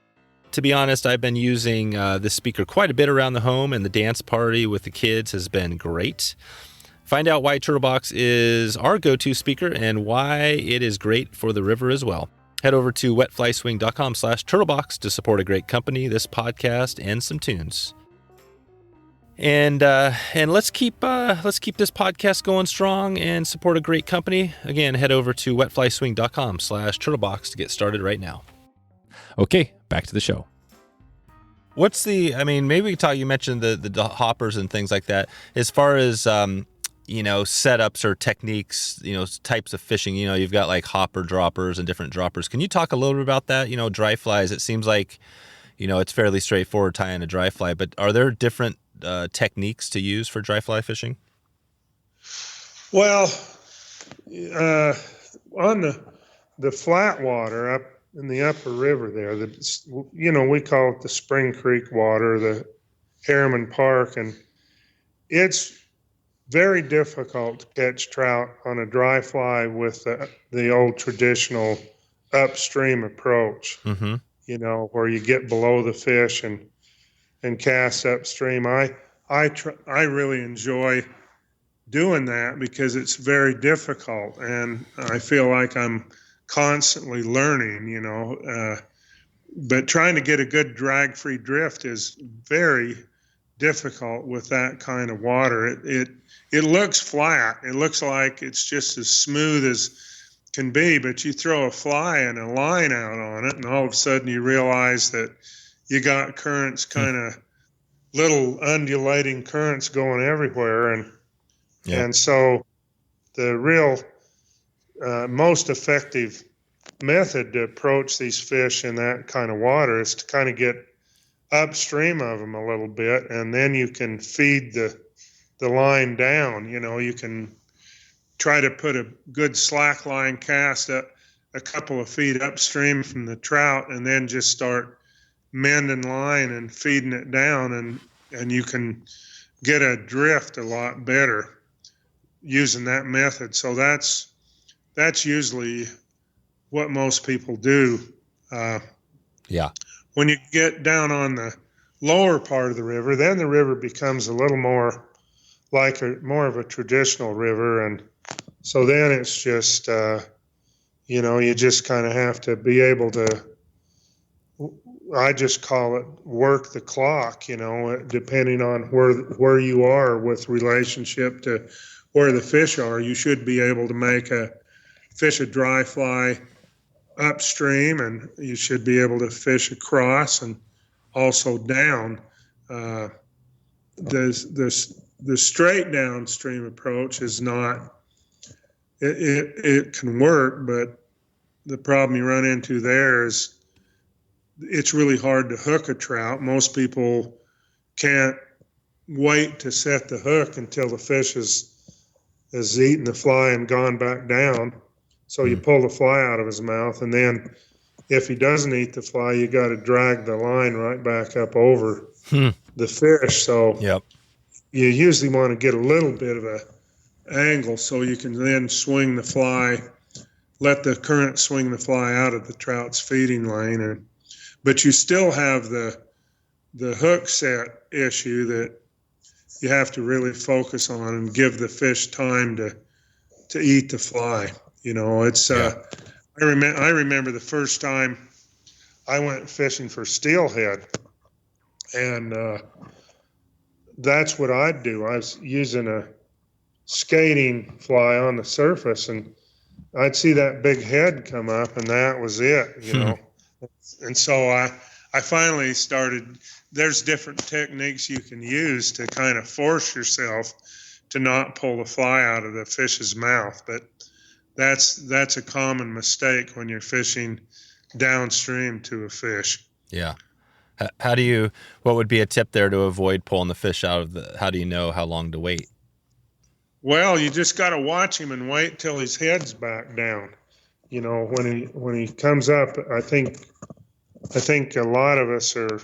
To be honest, I've been using this speaker quite a bit around the home, and the dance party with the kids has been great. Find out why TurtleBox is our go-to speaker and why it is great for the river as well. Head over to wetflyswing.com/turtlebox to support a great company, this podcast, and some tunes. And let's keep this podcast going strong and support a great company. Again, head over to wetflyswing.com/turtlebox to get started right now. Okay, back to the show. Maybe we could talk, you mentioned the hoppers and things like that. As far as, setups or techniques, types of fishing, you've got like hopper droppers and different droppers. Can you talk a little bit about that? Dry flies, it seems like, it's fairly straightforward tying a dry fly, but are there different techniques to use for dry fly fishing? Well, on the flat water up in the upper river there, we call it the Spring Creek water, the Harriman Park, and it's very difficult to catch trout on a dry fly with the old traditional upstream approach. Mm-hmm. Where you get below the fish and cast upstream. I really enjoy doing that because it's very difficult, and I feel like I'm constantly learning, but trying to get a good drag-free drift is very difficult with that kind of water. It looks flat. It looks like it's just as smooth as can be, but you throw a fly and a line out on it, and all of a sudden you realize that you got currents, kind of little undulating currents going everywhere, and so the real most effective method to approach these fish in that kind of water is to kind of get upstream of them a little bit, and then you can feed the line down. You can try to put a good slack line cast up a couple of feet upstream from the trout, and then just start mending line and feeding it down, and you can get a drift a lot better using that method. So that's usually what most people do. When you get down on the lower part of the river, then the river becomes a little more like more of a traditional river, and so then it's just you just kind of have to be able to, I just call it work the clock, depending on where you are with relationship to where the fish are. You should be able to fish a dry fly upstream, and you should be able to fish across and also down. The straight downstream approach is not, it can work, but the problem you run into there is it's really hard to hook a trout. Most people can't wait to set the hook until the fish has eaten the fly and gone back down. So you pull the fly out of his mouth, and then if he doesn't eat the fly, you got to drag the line right back up over the fish. So Yep. you usually want to get a little bit of a angle so you can then swing the fly, let the current swing the fly out of the trout's feeding lane. But you still have the hook set issue that you have to really focus on and give the fish time to eat the fly. You know, it's I remember the first time I went fishing for steelhead, and that's what I'd do. I was using a skating fly on the surface, and I'd see that big head come up, and that was it, you know. And so I finally started, there's different techniques you can use to kind of force yourself to not pull the fly out of the fish's mouth. But that's a common mistake when you're fishing downstream to a fish. Yeah. What would be a tip there to avoid pulling the fish out of how do you know how long to wait? Well, you just got to watch him and wait till his head's back down. You know, when he comes up, I think a lot of us are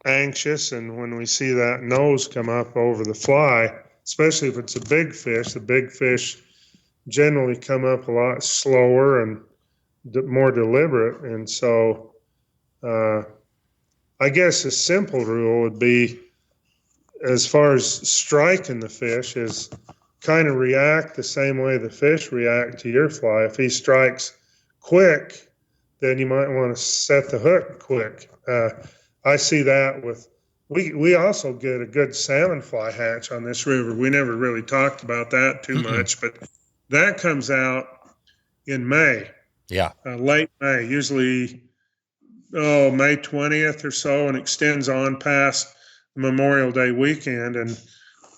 anxious, and when we see that nose come up over the fly, especially if it's a big fish, the big fish generally come up a lot slower and more deliberate. And so I guess a simple rule would be, as far as striking the fish, is kind of react the same way the fish react to your fly. If he strikes quick, then you might want to set the hook quick. I see that with, we also get a good salmon fly hatch on this river. We never really talked about that too much, but that comes out in May. Yeah. Late May, usually May 20th or so, and extends on past Memorial Day weekend. And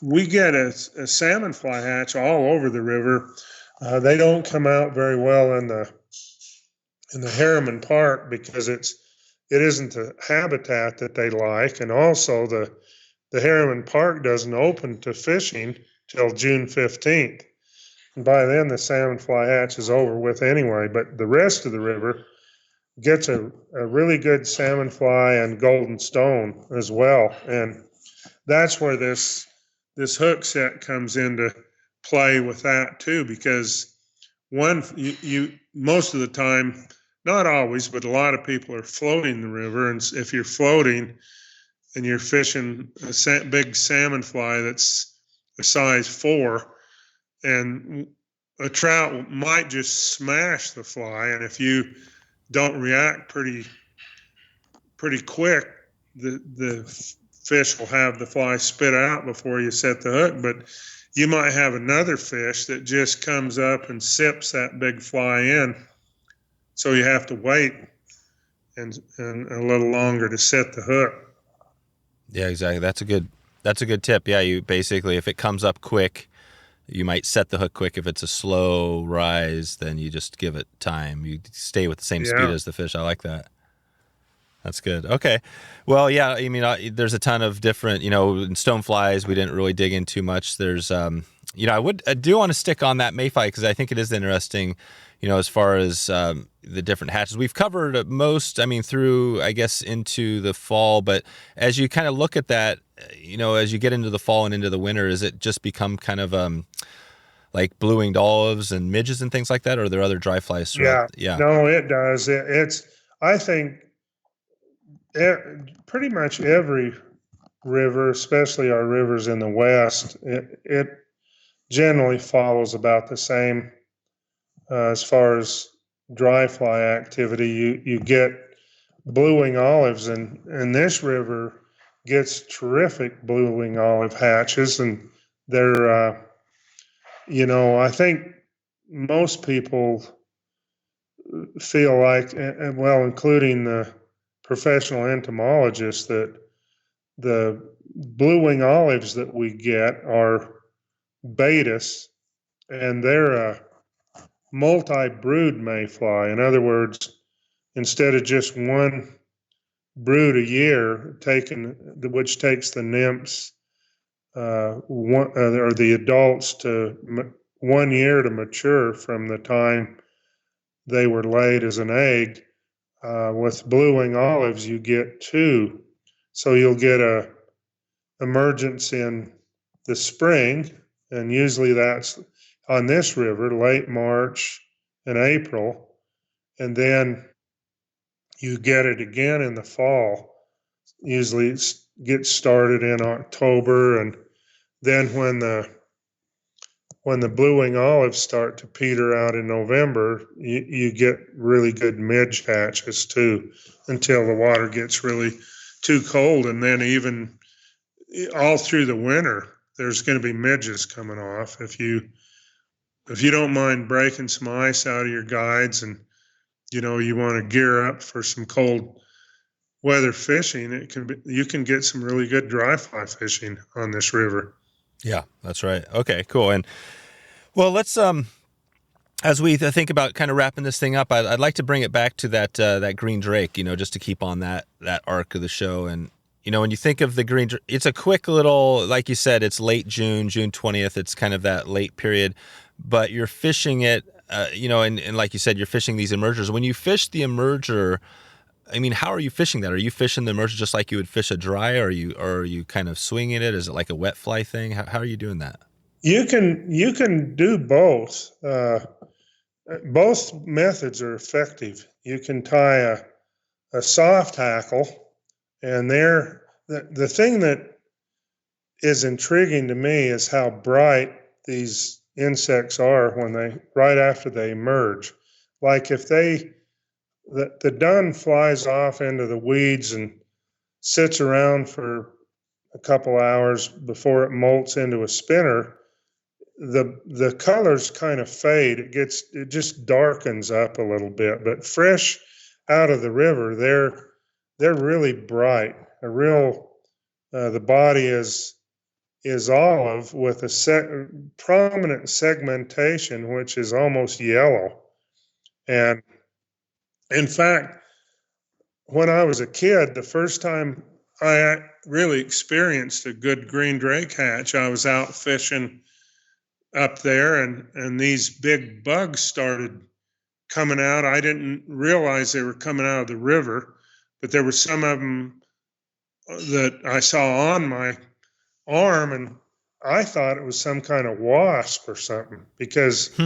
we get a salmon fly hatch all over the river. They don't come out very well in the Harriman Park because it isn't the habitat that they like, and also the Harriman Park doesn't open to fishing till June 15th. And by then the salmon fly hatch is over with anyway. But the rest of the river gets a really good salmon fly and golden stone as well, and that's where this hook set comes into play with that too, because you most of the time, not always, but a lot of people are floating the river, and if you're floating and you're fishing a big salmon fly that's a size 4, and a trout might just smash the fly, and if you don't react pretty quick, the fish will have the fly spit out before you set the hook. But you might have another fish that just comes up and sips that big fly in, so you have to wait and a little longer to set the hook. Yeah, exactly. That's a good tip. Yeah, you basically, if it comes up quick, you might set the hook quick. If it's a slow rise, then you just give it time. You stay with the same speed as the fish. I like that. That's good. Okay. Well, yeah, I mean, there's a ton of different, in stoneflies, we didn't really dig in too much. There's, I do want to stick on that mayfly because I think it is interesting, as far as the different hatches. We've covered most, through, I guess, into the fall, but as you kind of look at that, as you get into the fall and into the winter, does it just become kind of like blue-winged olives and midges and things like that, or are there other dry flies? Yeah. No, it does. It's, I think, pretty much every river, especially our rivers in the West, it generally follows about the same as far as dry fly activity. You get blue-wing olives, and this river gets terrific blue-wing olive hatches, and they're, I think most people feel like, well, including the professional entomologists, that the blue-wing olives that we get are Baetis, and they're a multi-brood mayfly. In other words, instead of just one brood a year, which takes the nymphs or the adults to 1 year to mature from the time they were laid as an egg, With blue wing olives, you get 2. So you'll get a emergence in the spring, and usually that's on this river, late March and April. And then you get it again in the fall. Usually it gets started in October, and then when the blue wing olives start to peter out in November, you get really good midge hatches too, until the water gets really too cold. And then even all through the winter, there's going to be midges coming off. If you don't mind breaking some ice out of your guides, and you want to gear up for some cold weather fishing, you can get some really good dry fly fishing on this river. Yeah, that's right. Okay, cool. And well, let's as we think about kind of wrapping this thing up, I'd like to bring it back to that green drake, just to keep on that arc of the show. And when you think of the green drake, it's a quick little, like you said, it's late June 20th. It's kind of that late period, but you're fishing it, and like you said, you're fishing these emergers. When you fish the emerger, I mean, how are you fishing that? Are you fishing the emerger just like you would fish a dry, or are you kind of swinging it? Is it like a wet fly thing? How are you doing that? You can do both. Both methods are effective. You can tie a soft hackle, and the thing that is intriguing to me is how bright these insects are right after they emerge. Like if the dun flies off into the weeds and sits around for a couple hours before it molts into a spinner, the colors kind of fade. It just darkens up a little bit. But fresh out of the river, they're really bright. The body is olive with a prominent segmentation, which is almost yellow. And in fact, when I was a kid, the first time I really experienced a good green drake hatch, I was out fishing up there, and these big bugs started coming out. I didn't realize they were coming out of the river, but there were some of them that I saw on my arm, and I thought it was some kind of wasp or something because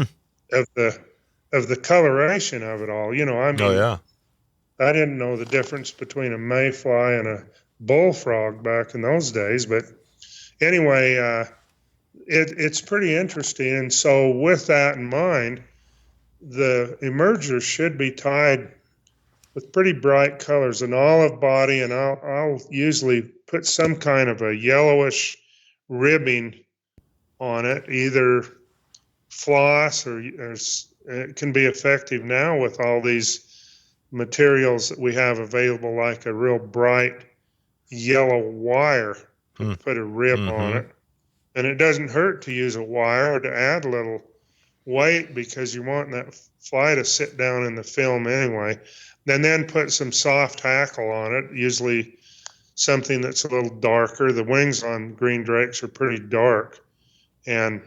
of the coloration of it all. I mean, oh yeah, I didn't know the difference between a mayfly and a bullfrog back in those days, but anyway, it's pretty interesting. And so with that in mind, the emergers should be tied with pretty bright colors, an olive body, and I'll usually put some kind of a yellowish ribbing on it, either floss or it can be effective now with all these materials that we have available, like a real bright yellow wire to put a rib on it. And it doesn't hurt to use a wire or to add a little weight because you want that fly to sit down in the film anyway. And then put some soft hackle on it, usually something that's a little darker. The wings on green drakes are pretty dark. And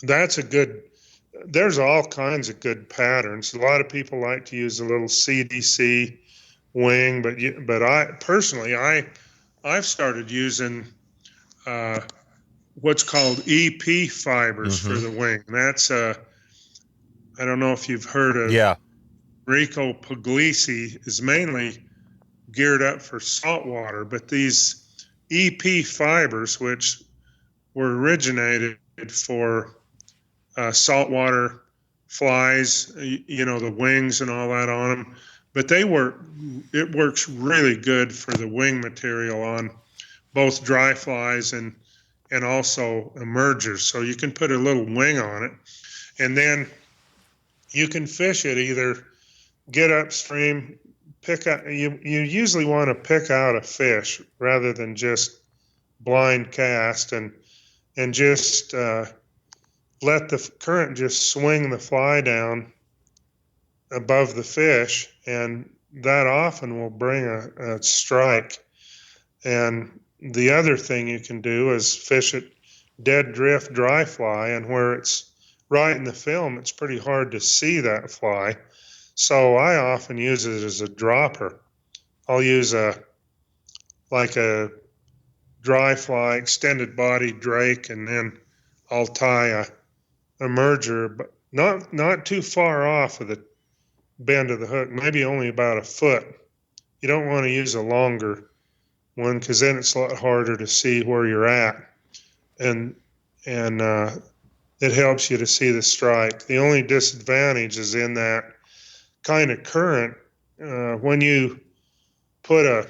there's all kinds of good patterns. A lot of people like to use a little CDC wing, but I've started using what's called EP fibers for the wing. That's I don't know if you've heard of. Yeah. Rico Puglisi is mainly geared up for saltwater, but these EP fibers, which were originated for saltwater flies, the wings and all that on them, but it works really good for the wing material on both dry flies and also emergers. So you can put a little wing on it, and then you can fish it either get upstream, you usually want to pick out a fish rather than just blind cast and just let the current just swing the fly down above the fish, and that often will bring a strike. And the other thing you can do is fish it dead drift dry fly, and where it's right in the film, it's pretty hard to see that fly. So I often use it as a dropper. I'll use a dry fly, extended body drake, and then I'll tie a merger, but not too far off of the bend of the hook, maybe only about a foot. You don't want to use a longer one because then it's a lot harder to see where you're at, and it helps you to see the strike. The only disadvantage is in that kind of current. When you put a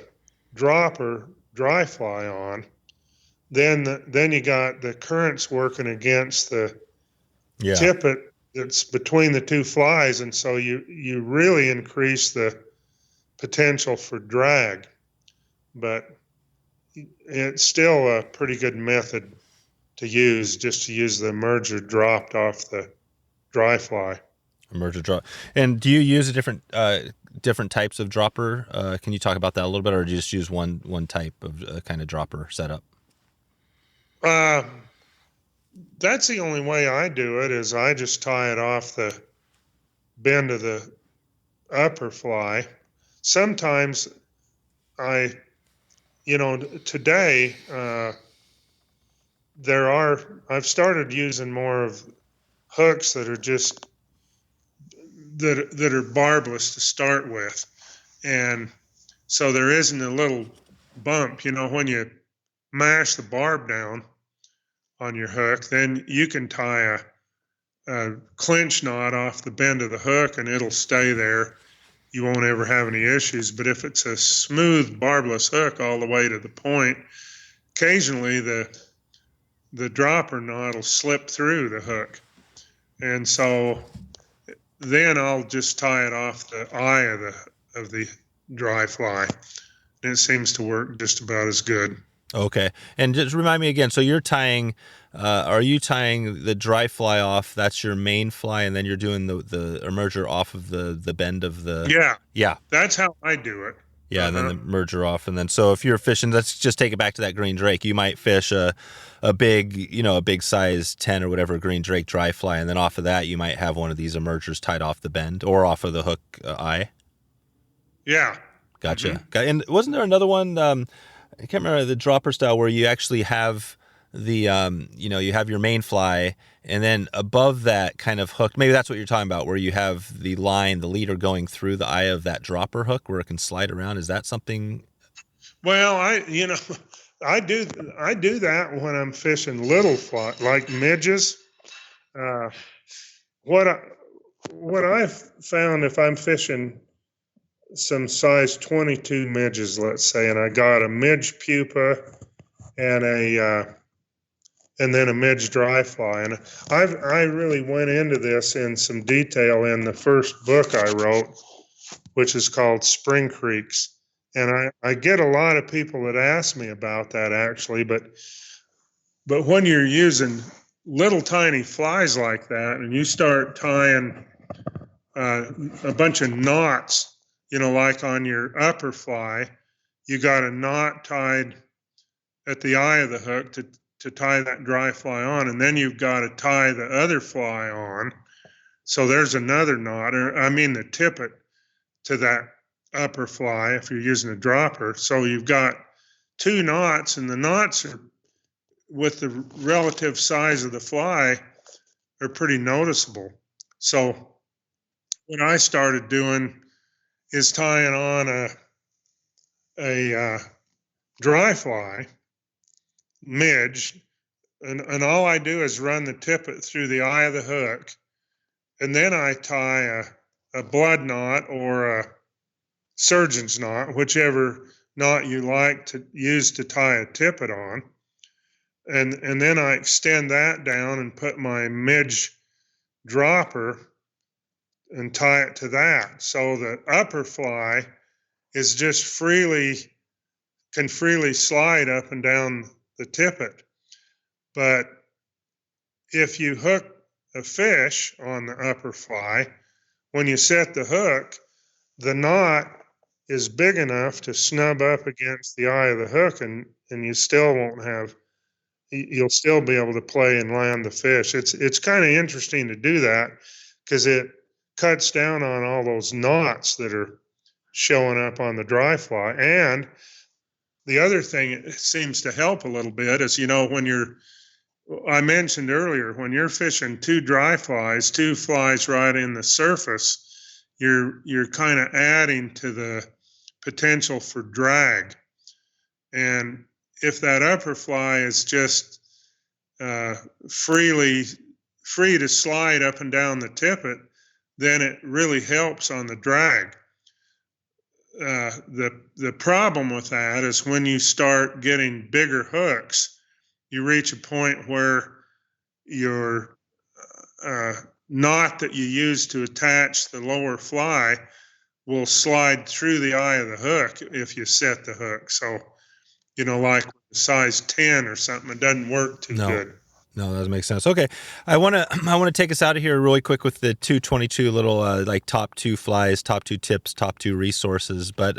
dropper dry fly on, then you got the currents working against the tippet that's between the two flies, and so you really increase the potential for drag. But it's still a pretty good method to use, just to use the merger dropped off the dry fly. Merger drop. And do you use a different types of dropper? Can you talk about that a little bit, or do you just use one type of kind of dropper setup? That's the only way I do it, is I just tie it off the bend of the upper fly. Sometimes today I've started using more of hooks that are just that are barbless to start with, and so there isn't a little bump. When you mash the barb down on your hook, then you can tie a clinch knot off the bend of the hook and it'll stay there. You won't ever have any issues. But if it's a smooth barbless hook all the way to the point, occasionally the dropper knot will slip through the hook, and so then I'll just tie it off the eye of the dry fly, and it seems to work just about as good. Okay. And just remind me again, so you're tying, are you tying the dry fly off, that's your main fly, and then you're doing the emerger off of the bend of the... Yeah. That's how I do it. Yeah, and then the merger off. And then, so if you're fishing, let's just take it back to that green drake. You might fish a big size 10 or whatever green drake dry fly, and then off of that, you might have one of these emergers tied off the bend or off of the hook eye. Yeah. Gotcha. Mm-hmm. And wasn't there another one, I can't remember, the dropper style, where you actually have the, you have your main fly, and then above that kind of hook, maybe that's what you're talking about, where you have the line, the leader going through the eye of that dropper hook where it can slide around. Is that something? Well, I do that when I'm fishing little fly, like midges. What I've found, if I'm fishing some size 22 midges, let's say, and I got a midge pupa and then a midge dry fly, and I really went into this in some detail in the first book I wrote, which is called Spring Creeks, and I get a lot of people that ask me about that, actually, but when you're using little tiny flies like that and you start tying a bunch of knots, like on your upper fly, you got a knot tied at the eye of the hook to tie that dry fly on, and then you've got to tie the other fly on. So there's another knot, the tippet to that upper fly if you're using a dropper. So you've got two knots, and the knots are, with the relative size of the fly, are pretty noticeable. So what I started doing is tying on a dry fly midge, and all I do is run the tippet through the eye of the hook, and then I tie a blood knot or a surgeon's knot, whichever knot you like to use to tie a tippet on, and then I extend that down and put my midge dropper and tie it to that. So the upper fly is just can freely slide up and down the tippet. But if you hook a fish on the upper fly, when you set the hook, the knot is big enough to snub up against the eye of the hook, and you still won't have, you'll still be able to play and land the fish. It's kind of interesting to do that, because it cuts down on all those knots that are showing up on the dry fly. And the other thing it seems to help a little bit is, I mentioned earlier, when you're fishing two flies right in the surface, you're kind of adding to the potential for drag. And if that upper fly is just free to slide up and down the tippet, then it really helps on the drag. The problem with that is when you start getting bigger hooks, you reach a point where your knot that you use to attach the lower fly will slide through the eye of the hook if you set the hook. So, like size 10 or something, it doesn't work too good. No, that doesn't make sense. Okay, I want to take us out of here really quick with the 222 little top two flies, top two tips, top two resources. But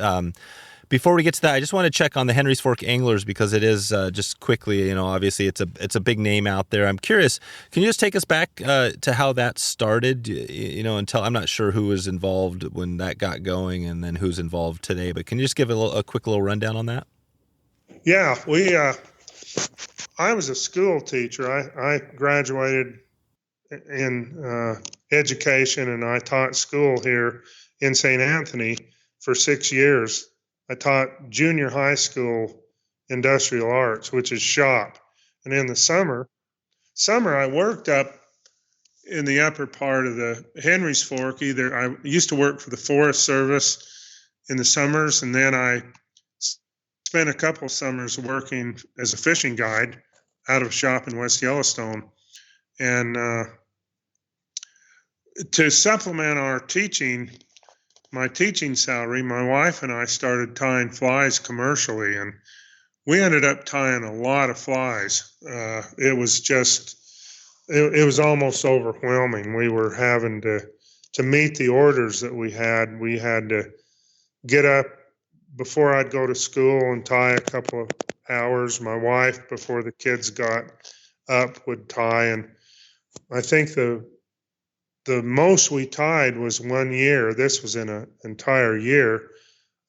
before we get to that, I just want to check on the Henry's Fork Anglers, because it is just quickly, obviously it's a big name out there. I'm curious, can you just take us back to how that started? Until I'm not sure who was involved when that got going, and then who's involved today. But can you just give a quick little rundown on that? Yeah, I was a school teacher. I graduated in education, and I taught school here in St. Anthony for 6 years. I taught junior high school industrial arts, which is shop. And in the summer I worked up in the upper part of the Henry's Fork. I used to work for the Forest Service in the summers, and then I spent a couple summers working as a fishing guide out of a shop in West Yellowstone. And to supplement my teaching salary, my wife and I started tying flies commercially, and we ended up tying a lot of flies. It was almost overwhelming. We were having to meet the orders that we had. We had to get up before I'd go to school and tie a couple of hours. My wife, before the kids got up, would tie. And I think the most we tied was 1 year. This was in an entire year.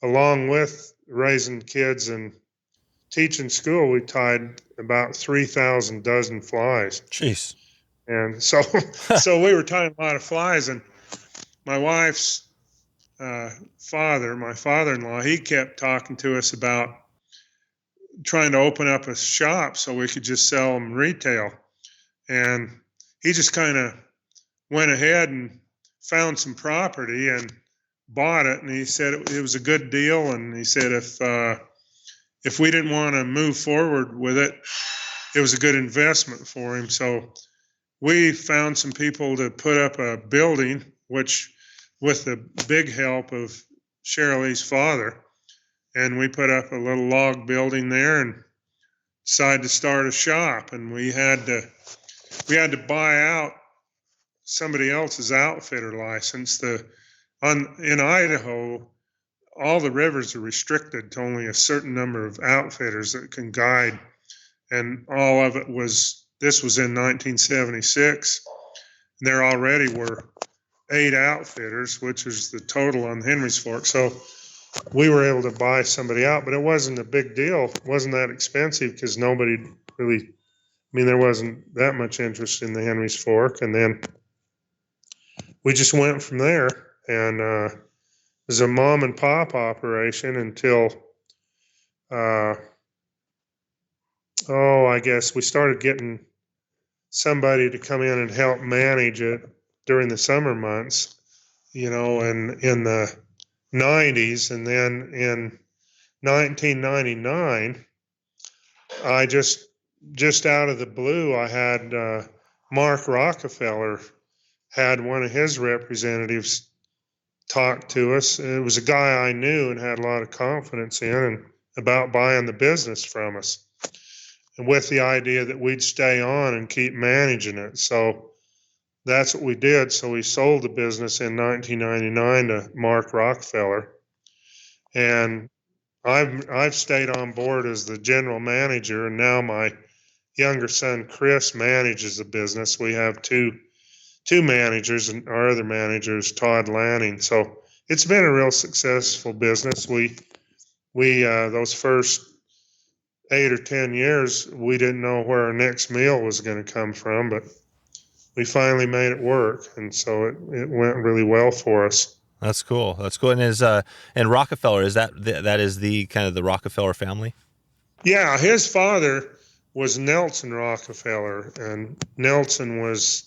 Along with raising kids and teaching school, we tied about 3,000 dozen flies. Jeez. And so we were tying a lot of flies. And my wife's father, my father-in-law, he kept talking to us about trying to open up a shop so we could just sell them retail. And he just kind of went ahead and found some property and bought it. And he said it was a good deal. And he said if we didn't want to move forward with it, it was a good investment for him. So we found some people to put up a building, which with the big help of Shirley's father. And we put up a little log building there and decided to start a shop. And we had to buy out somebody else's outfitter license. In Idaho, all the rivers are restricted to only a certain number of outfitters that can guide. And all of it this was in 1976. And there already were 8 outfitters, which is the total on Henry's Fork. So we were able to buy somebody out, but it wasn't a big deal. It wasn't that expensive because nobody really, there wasn't that much interest in the Henry's Fork. And then we just went from there. And it was a mom and pop operation until, I guess we started getting somebody to come in and help manage it during the summer months, and in the 90s. And then in 1999, I just out of the blue, I had Mark Rockefeller had one of his representatives talk to us. It was a guy I knew and had a lot of confidence in, and about buying the business from us, and with the idea that we'd stay on and keep managing it. So that's what we did. So we sold the business in 1999 to Mark Rockefeller, and I've stayed on board as the general manager, and now my younger son Chris manages the business. We have two two managers, and our other manager is Todd Lanning. So it's been a real successful business. We those first 8 or 10 years, we didn't know where our next meal was going to come from, but we finally made it work, and so it went really well for us. That's cool. That's cool. And Rockefeller, that is the kind of the Rockefeller family? Yeah, his father was Nelson Rockefeller, and Nelson was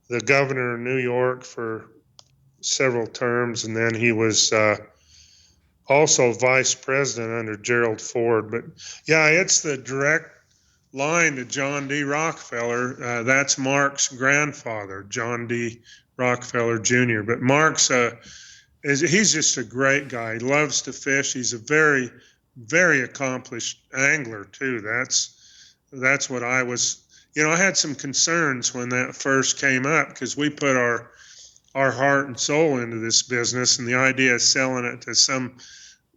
the governor of New York for several terms, and then he was also vice president under Gerald Ford. But yeah, it's the direct line to John D. Rockefeller. That's Mark's grandfather, John D. Rockefeller Jr. But Mark's he's just a great guy. He loves to fish. He's a very, very accomplished angler too. That's what I was. I had some concerns when that first came up, because we put our heart and soul into this business, and the idea of selling it to some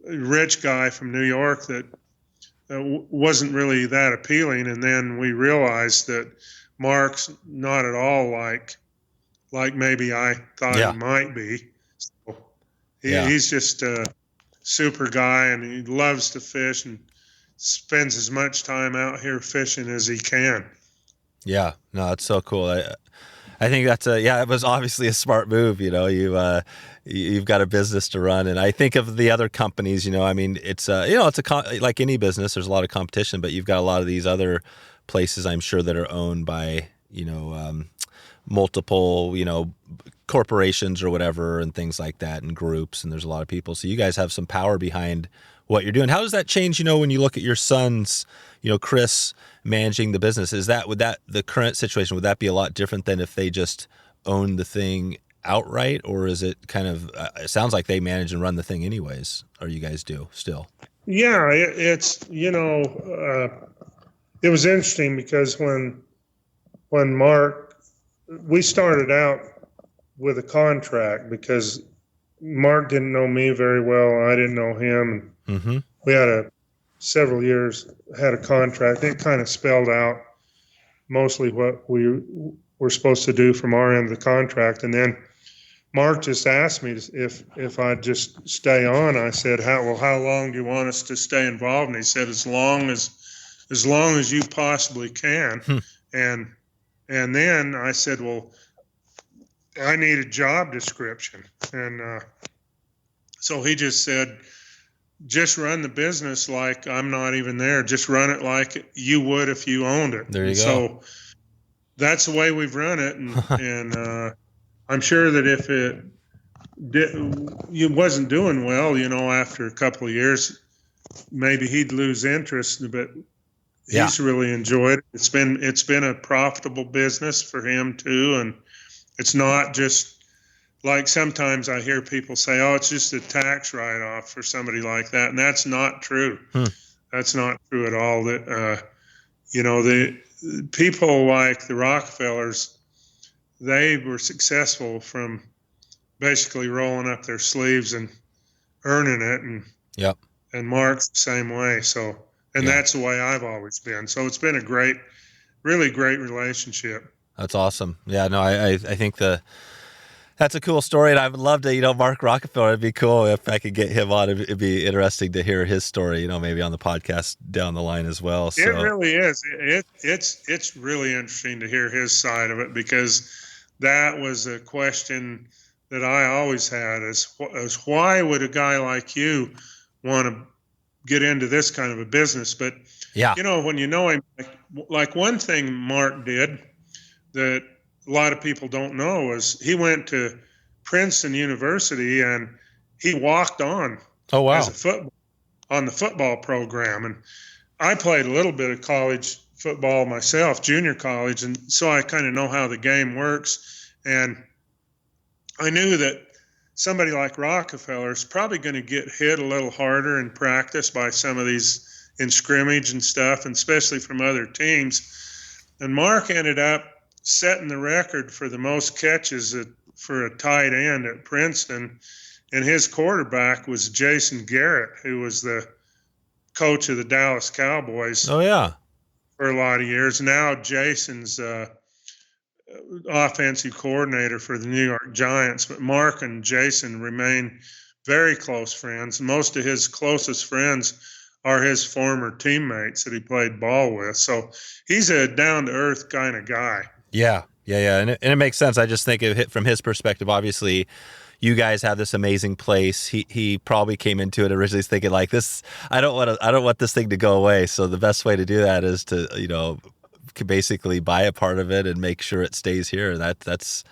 rich guy from New York that wasn't really that appealing. And then we realized that Mark's not at all like maybe I thought he might be. So he's just a super guy, and he loves to fish and spends as much time out here fishing as he can. Yeah, no, it's so cool. I think that's it was obviously a smart move. You've got a business to run, and I think of the other companies. I mean, it's like any business. There's a lot of competition, but you've got a lot of these other places, I'm sure, that are owned by multiple corporations or whatever, and things like that, and groups. And there's a lot of people. So you guys have some power behind what you're doing. How does that change? When you look at your sons, Chris managing the business, would the current situation, would that be a lot different than if they just owned the thing outright, or is it kind of? It sounds like they manage and run the thing anyways, or you guys do still. Yeah, it's it was interesting because when Mark, we started out with a contract because Mark didn't know me very well. I didn't know him. And we had several years had a contract. It kind of spelled out mostly what we were supposed to do from our end of the contract. And then Mark just asked me if I'd just stay on. I said, how long do you want us to stay involved? And he said, as long as you possibly can. And then I said, well, I need a job description. And so he just said, just run the business like I'm not even there. Just run it like you would if you owned it. There you go. So that's the way we've run it. And I'm sure that if it wasn't doing well, after a couple of years, maybe he'd lose interest, but he's really enjoyed it. It's been a profitable business for him too. And it's not just like sometimes I hear people say, oh, it's just a tax write-off for somebody like that. And that's not true. That's not true at all. That, the people like the Rockefellers, they were successful from basically rolling up their sleeves and earning it. And Mark's the same way. So, that's the way I've always been. So it's been a really great relationship. That's awesome. Yeah, no, I think that's a cool story, and I would love to, Mark Rockefeller. It'd be cool if I could get him on. It'd be interesting to hear his story, maybe on the podcast down the line as well. So. It really is. It's really interesting to hear his side of it, because that was a question that I always had: is why would a guy like you want to get into this kind of a business? But when you know him, like one thing Mark did that a lot of people don't know is he went to Princeton University and he walked on as on the football program. And I played a little bit of college football myself, junior college, and so I kind of know how the game works. And I knew that somebody like Rockefeller is probably going to get hit a little harder in practice by some of these in scrimmage and stuff, and especially from other teams. And Mark ended up setting the record for the most catches for a tight end at Princeton, and his quarterback was Jason Garrett, who was the coach of the Dallas Cowboys. Oh yeah, for a lot of years. Now Jason's offensive coordinator for the New York Giants, but Mark and Jason remain very close friends. Most of his closest friends are his former teammates that he played ball with. So he's a down-to-earth kind of guy. Yeah. And it makes sense. I just think of it from his perspective. Obviously, you guys have this amazing place. He probably came into it originally thinking like this. I don't want this thing to go away. So the best way to do that is to, basically buy a part of it and make sure it stays here. That's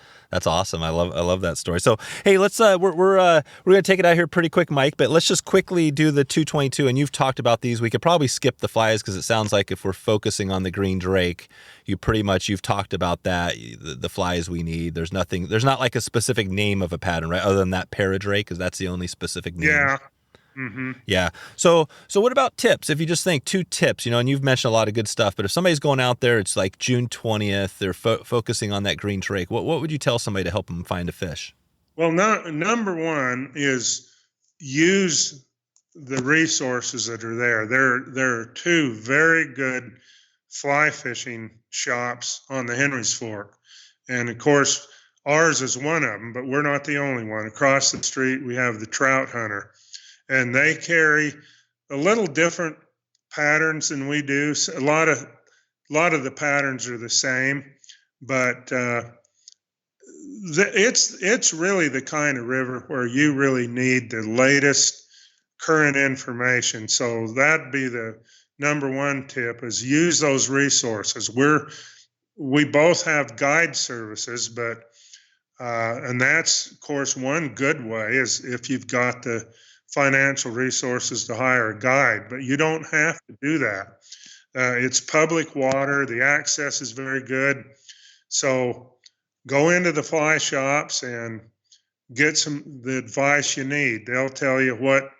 awesome. I love that story. So hey, let's we're gonna take it out here pretty quick, Mike. But let's just quickly do the 222. And you've talked about these. We could probably skip the flies because it sounds like if we're focusing on the green drake, you've talked about that. The flies we need. There's not like a specific name of a pattern, right? Other than that paradrake, because that's the only specific name. Yeah. Mm-hmm. Yeah. So what about tips? If you just think 2 tips, and you've mentioned a lot of good stuff, but if somebody's going out there, it's like June 20th, they're focusing on that green drake. What would you tell somebody to help them find a fish? Well, number one is use the resources that are there. There are 2 very good fly fishing shops on the Henry's Fork. And of course, ours is one of them, but we're not the only one. Across the street, we have the Trout Hunter. And they carry a little different patterns than we do. So a lot of the patterns are the same, but it's really the kind of river where you really need the latest current information. So that'd be the number one tip: is use those resources. We both have guide services, but and that's of course one good way is if you've got the financial resources to hire a guide, but you don't have to do that. It's public water. The access is very good. So go into the fly shops and get the advice you need. They'll tell you what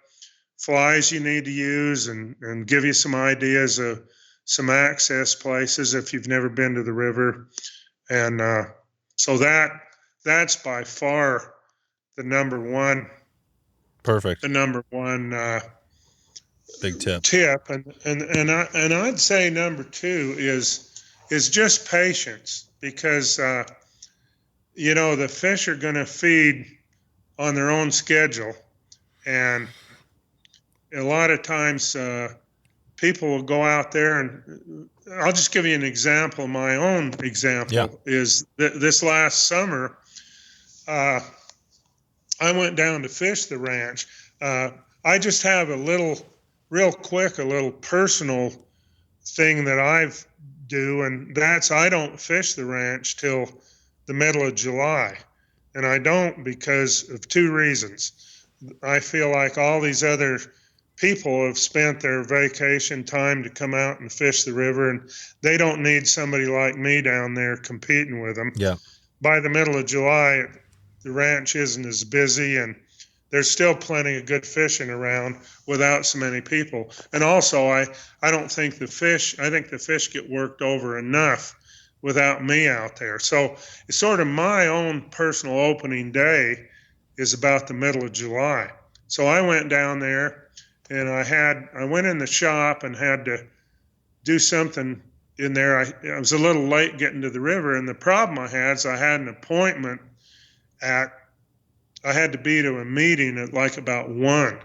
flies you need to use and give you some ideas of some access places if you've never been to the river. And so that's by far the number one. Perfect. The number one big tip. And I'd say number 2 is just patience, because the fish are going to feed on their own schedule, and a lot of times people will go out there, and I'll just give you an example. My own example is this last summer. I went down to fish the ranch. I just have a little personal thing that I do, and that's I don't fish the ranch till the middle of July. And I don't because of 2 reasons. I feel like all these other people have spent their vacation time to come out and fish the river, and they don't need somebody like me down there competing with them. Yeah. By the middle of July, the ranch isn't as busy, and there's still plenty of good fishing around without so many people. And also, I think the fish get worked over enough without me out there. So it's sort of my own personal opening day is about the middle of July. So I went down there, and I went in the shop and had to do something in there. I was a little late getting to the river, and the problem I had is I had an appointment I had to be to a meeting at like about 1.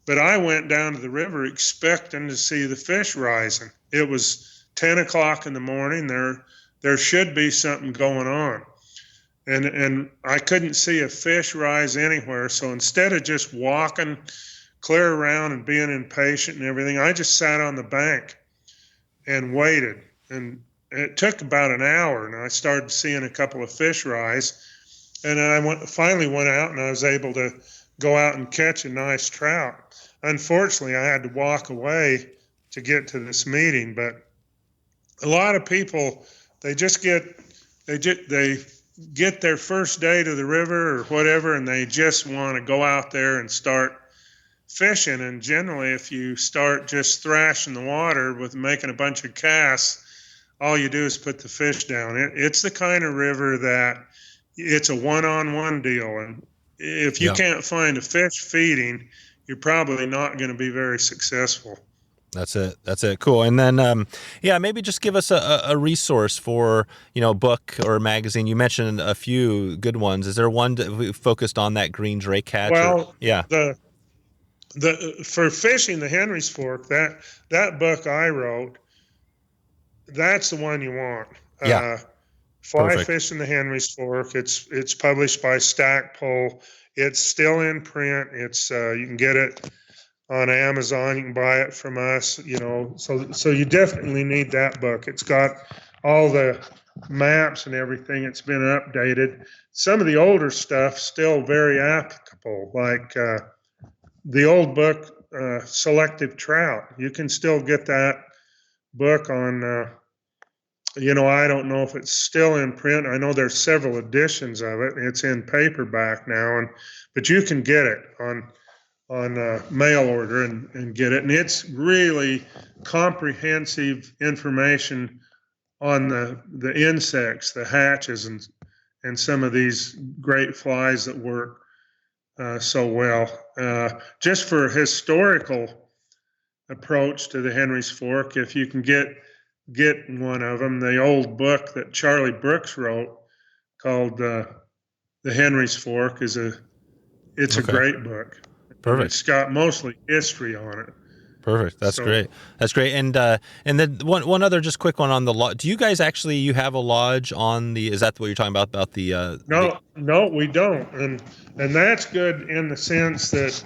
But I went down to the river expecting to see the fish rising. It was 10 o'clock in the morning. There should be something going on. And I couldn't see a fish rise anywhere. So instead of just walking clear around and being impatient and everything, I just sat on the bank and waited. And it took about an hour, and I started seeing a couple of fish rise. And I finally went out, and I was able to go out and catch a nice trout. Unfortunately, I had to walk away to get to this meeting. But a lot of people, they get their first day to the river or whatever, and they just want to go out there and start fishing. And generally, if you start just thrashing the water with making a bunch of casts, all you do is put the fish down. It's the kind of river that it's a one-on-one deal, and if you can't find a fish feeding, you're probably not going to be very successful. That's it. Cool. And then, maybe just give us a resource for, book or magazine. You mentioned a few good ones. Is there one focused on that green drake hatch? Well, yeah. For fishing the Henry's Fork, that book I wrote, that's the one you want. Yeah. Fly Perfect. Fishing the Henry's Fork. It's published by Stackpole. It's still in print. It's you can get it on Amazon. You can buy it from us. So you definitely need that book. It's got all the maps and everything. It's been updated. Some of the older stuff still very applicable, like the old book Selective Trout. You can still get that book on. I don't know if it's still in print. I know there's several editions of it. It's in paperback now, but you can get it on mail order and get it. And it's really comprehensive information on the insects, the hatches, and some of these great flies that work so well. Just for a historical approach to the Henry's Fork, if you can get one of them, the old book that Charlie Brooks wrote called The Henry's Fork it's a great book. Perfect. It's got mostly history on it. Perfect. That's great. That's great. And then one other just quick one on the lodge. Do you guys you have a lodge on the? Is that what you're talking about the? No, we don't, and that's good in the sense that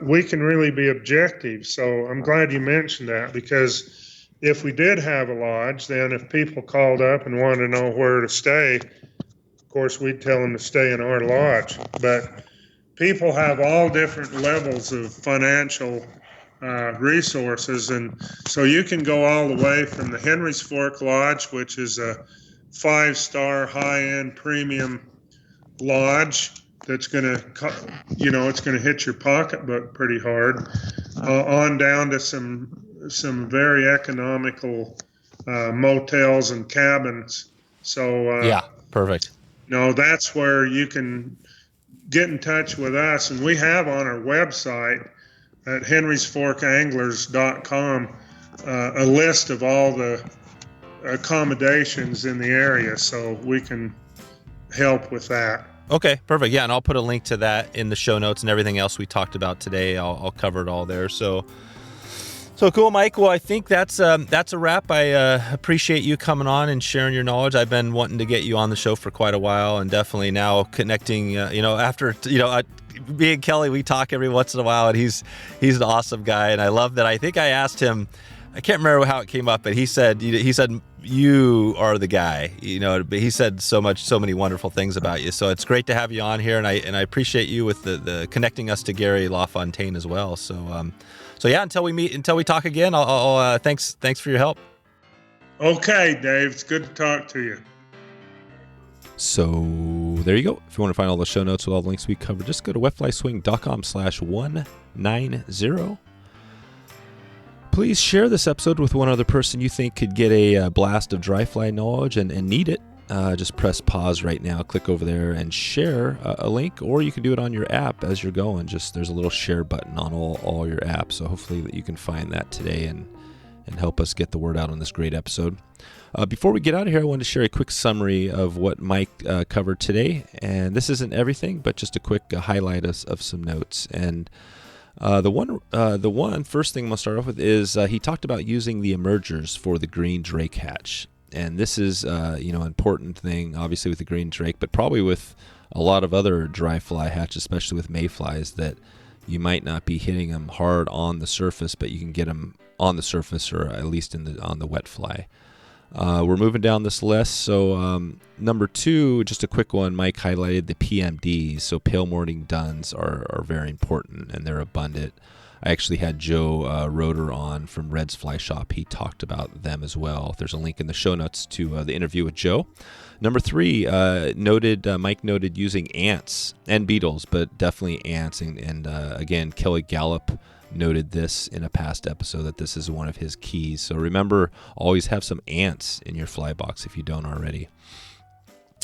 we can really be objective. So I'm glad you mentioned that, because if we did have a lodge, then if people called up and wanted to know where to stay, of course we'd tell them to stay in our lodge. But people have all different levels of financial resources, and so you can go all the way from the Henry's Fork Lodge, which is a 5-star high-end premium lodge that's going to, it's going to hit your pocketbook pretty hard, on down to some very economical motels and cabins. So perfect. That's where you can get in touch with us, and we have on our website at henrysforkanglers.com a list of all the accommodations in the area, so we can help with that. Okay, perfect. Yeah, and I'll put a link to that in the show notes, and everything else we talked about today, I'll cover it all there. So cool, Mike. Well, I think that's a wrap. I appreciate you coming on and sharing your knowledge. I've been wanting to get you on the show for quite a while, and definitely now connecting. After me and Kelly, we talk every once in a while, and he's an awesome guy, and I love that. I think I asked him, I can't remember how it came up, but he said you are the guy. But he said so many wonderful things about you. So it's great to have you on here, and I appreciate you with the connecting us to Gary Lofontaine as well. So yeah, until we talk again, I'll thanks for your help. Okay, Dave, it's good to talk to you. So there you go. If you want to find all the show notes with all the links we covered, just go to wetflyswing.com/190. Please share this episode with one other person you think could get a blast of dry fly knowledge and need it. Just press pause right now, click over there and share a link, or you can do it on your app as you're going. There's a little share button on all your apps, so hopefully that you can find that today and help us get the word out on this great episode. Before we get out of here, I wanted to share a quick summary of what Mike covered today, and this isn't everything, but just a quick highlight of some notes. And the one first thing I'm going to start off with is he talked about using the emergers for the green drake hatch. And this is, an important thing, obviously with the green drake, but probably with a lot of other dry fly hatch, especially with mayflies, that you might not be hitting them hard on the surface, but you can get them on the surface, or at least on the wet fly. We're moving down this list. So number 2, just a quick one, Mike highlighted the Pmds. So pale morning duns are very important, and they're abundant. I actually had Joe Roeder on from Red's Fly Shop. He talked about them as well. There's a link in the show notes to the interview with Joe. Number 3, Mike noted using ants and beetles, but definitely ants. And again, Kelly Gallup noted this in a past episode, that this is one of his keys. So remember, always have some ants in your fly box if you don't already.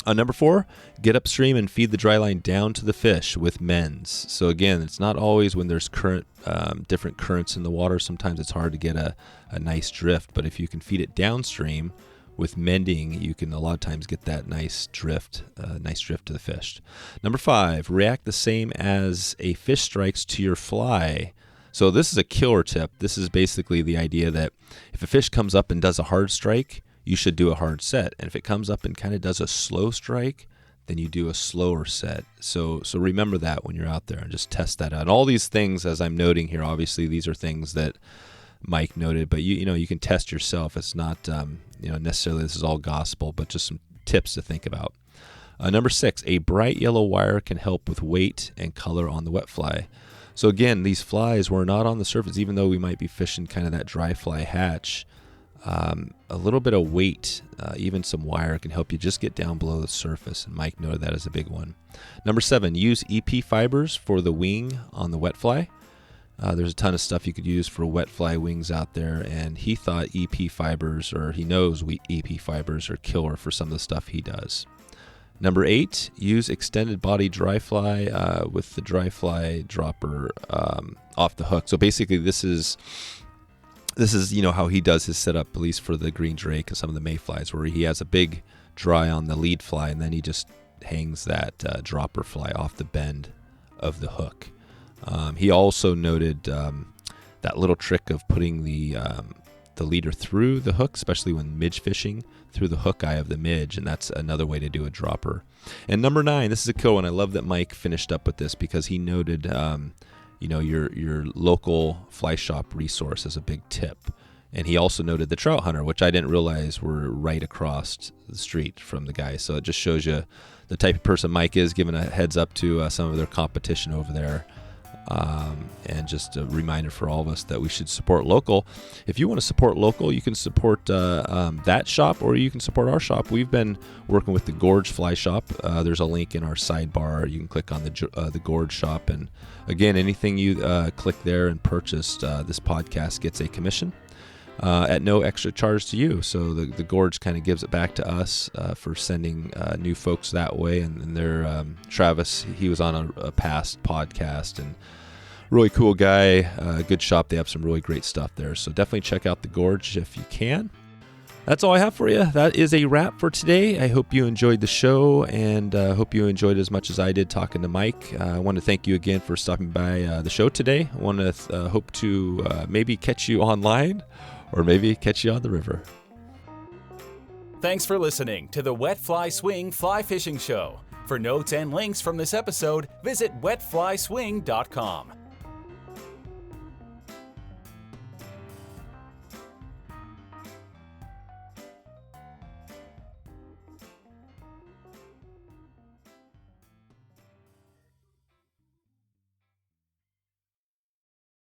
Number 4, get upstream and feed the dry line down to the fish with mends. So again, it's not always when there's different currents in the water. Sometimes it's hard to get a nice drift, but if you can feed it downstream with mending, you can a lot of times get that nice drift to the fish. Number 5, react the same as a fish strikes to your fly. So this is a killer tip. This is basically the idea that if a fish comes up and does a hard strike, you should do a hard set. And if it comes up and kind of does a slow strike, then you do a slower set. So remember that when you're out there and just test that out. And all these things, as I'm noting here, obviously these are things that Mike noted, but you can test yourself. It's not necessarily this is all gospel, but just some tips to think about. Number 6, a bright yellow wire can help with weight and color on the wet fly. So again, these flies were not on the surface, even though we might be fishing kind of that dry fly hatch. A little bit of weight, even some wire, can help you just get down below the surface, and Mike noted that as a big one. Number 7, use EP fibers for the wing on the wet fly. There's a ton of stuff you could use for wet fly wings out there, and he thought EP fibers, or he knows EP fibers are killer for some of the stuff he does. Number 8, use extended body dry fly with the dry fly dropper off the hook. So basically this is how he does his setup, at least for the green drake and some of the mayflies, where he has a big dry on the lead fly, and then he just hangs that dropper fly off the bend of the hook. He also noted that little trick of putting the leader through the hook, especially when midge fishing, through the hook eye of the midge, and that's another way to do a dropper. And number 9, this is a cool one. I love that Mike finished up with this because he noted your local fly shop resource as a big tip. And he also noted the trout hunter, which I didn't realize were right across the street from the guy. So it just shows you the type of person Mike is, giving a heads up to some of their competition over there. And just a reminder for all of us that we should support local. If you want to support local, you can support that shop, or you can support our shop. We've been working with the Gorge Fly Shop. There's a link in our sidebar. You can click on the Gorge Shop, and again, anything you click there and purchase, this podcast gets a commission at no extra charge to you. So the Gorge kind of gives it back to us for sending new folks that way. And they're Travis, he was on a past podcast, and really cool guy, good shop. They have some really great stuff there. So definitely check out the Gorge if you can. That's all I have for you. That is a wrap for today. I hope you enjoyed the show, and hope you enjoyed as much as I did talking to Mike. I want to thank you again for stopping by the show today. I want to hope to maybe catch you online, or maybe catch you on the river. Thanks for listening to the Wet Fly Swing Fly Fishing Show. For notes and links from this episode, visit wetflyswing.com.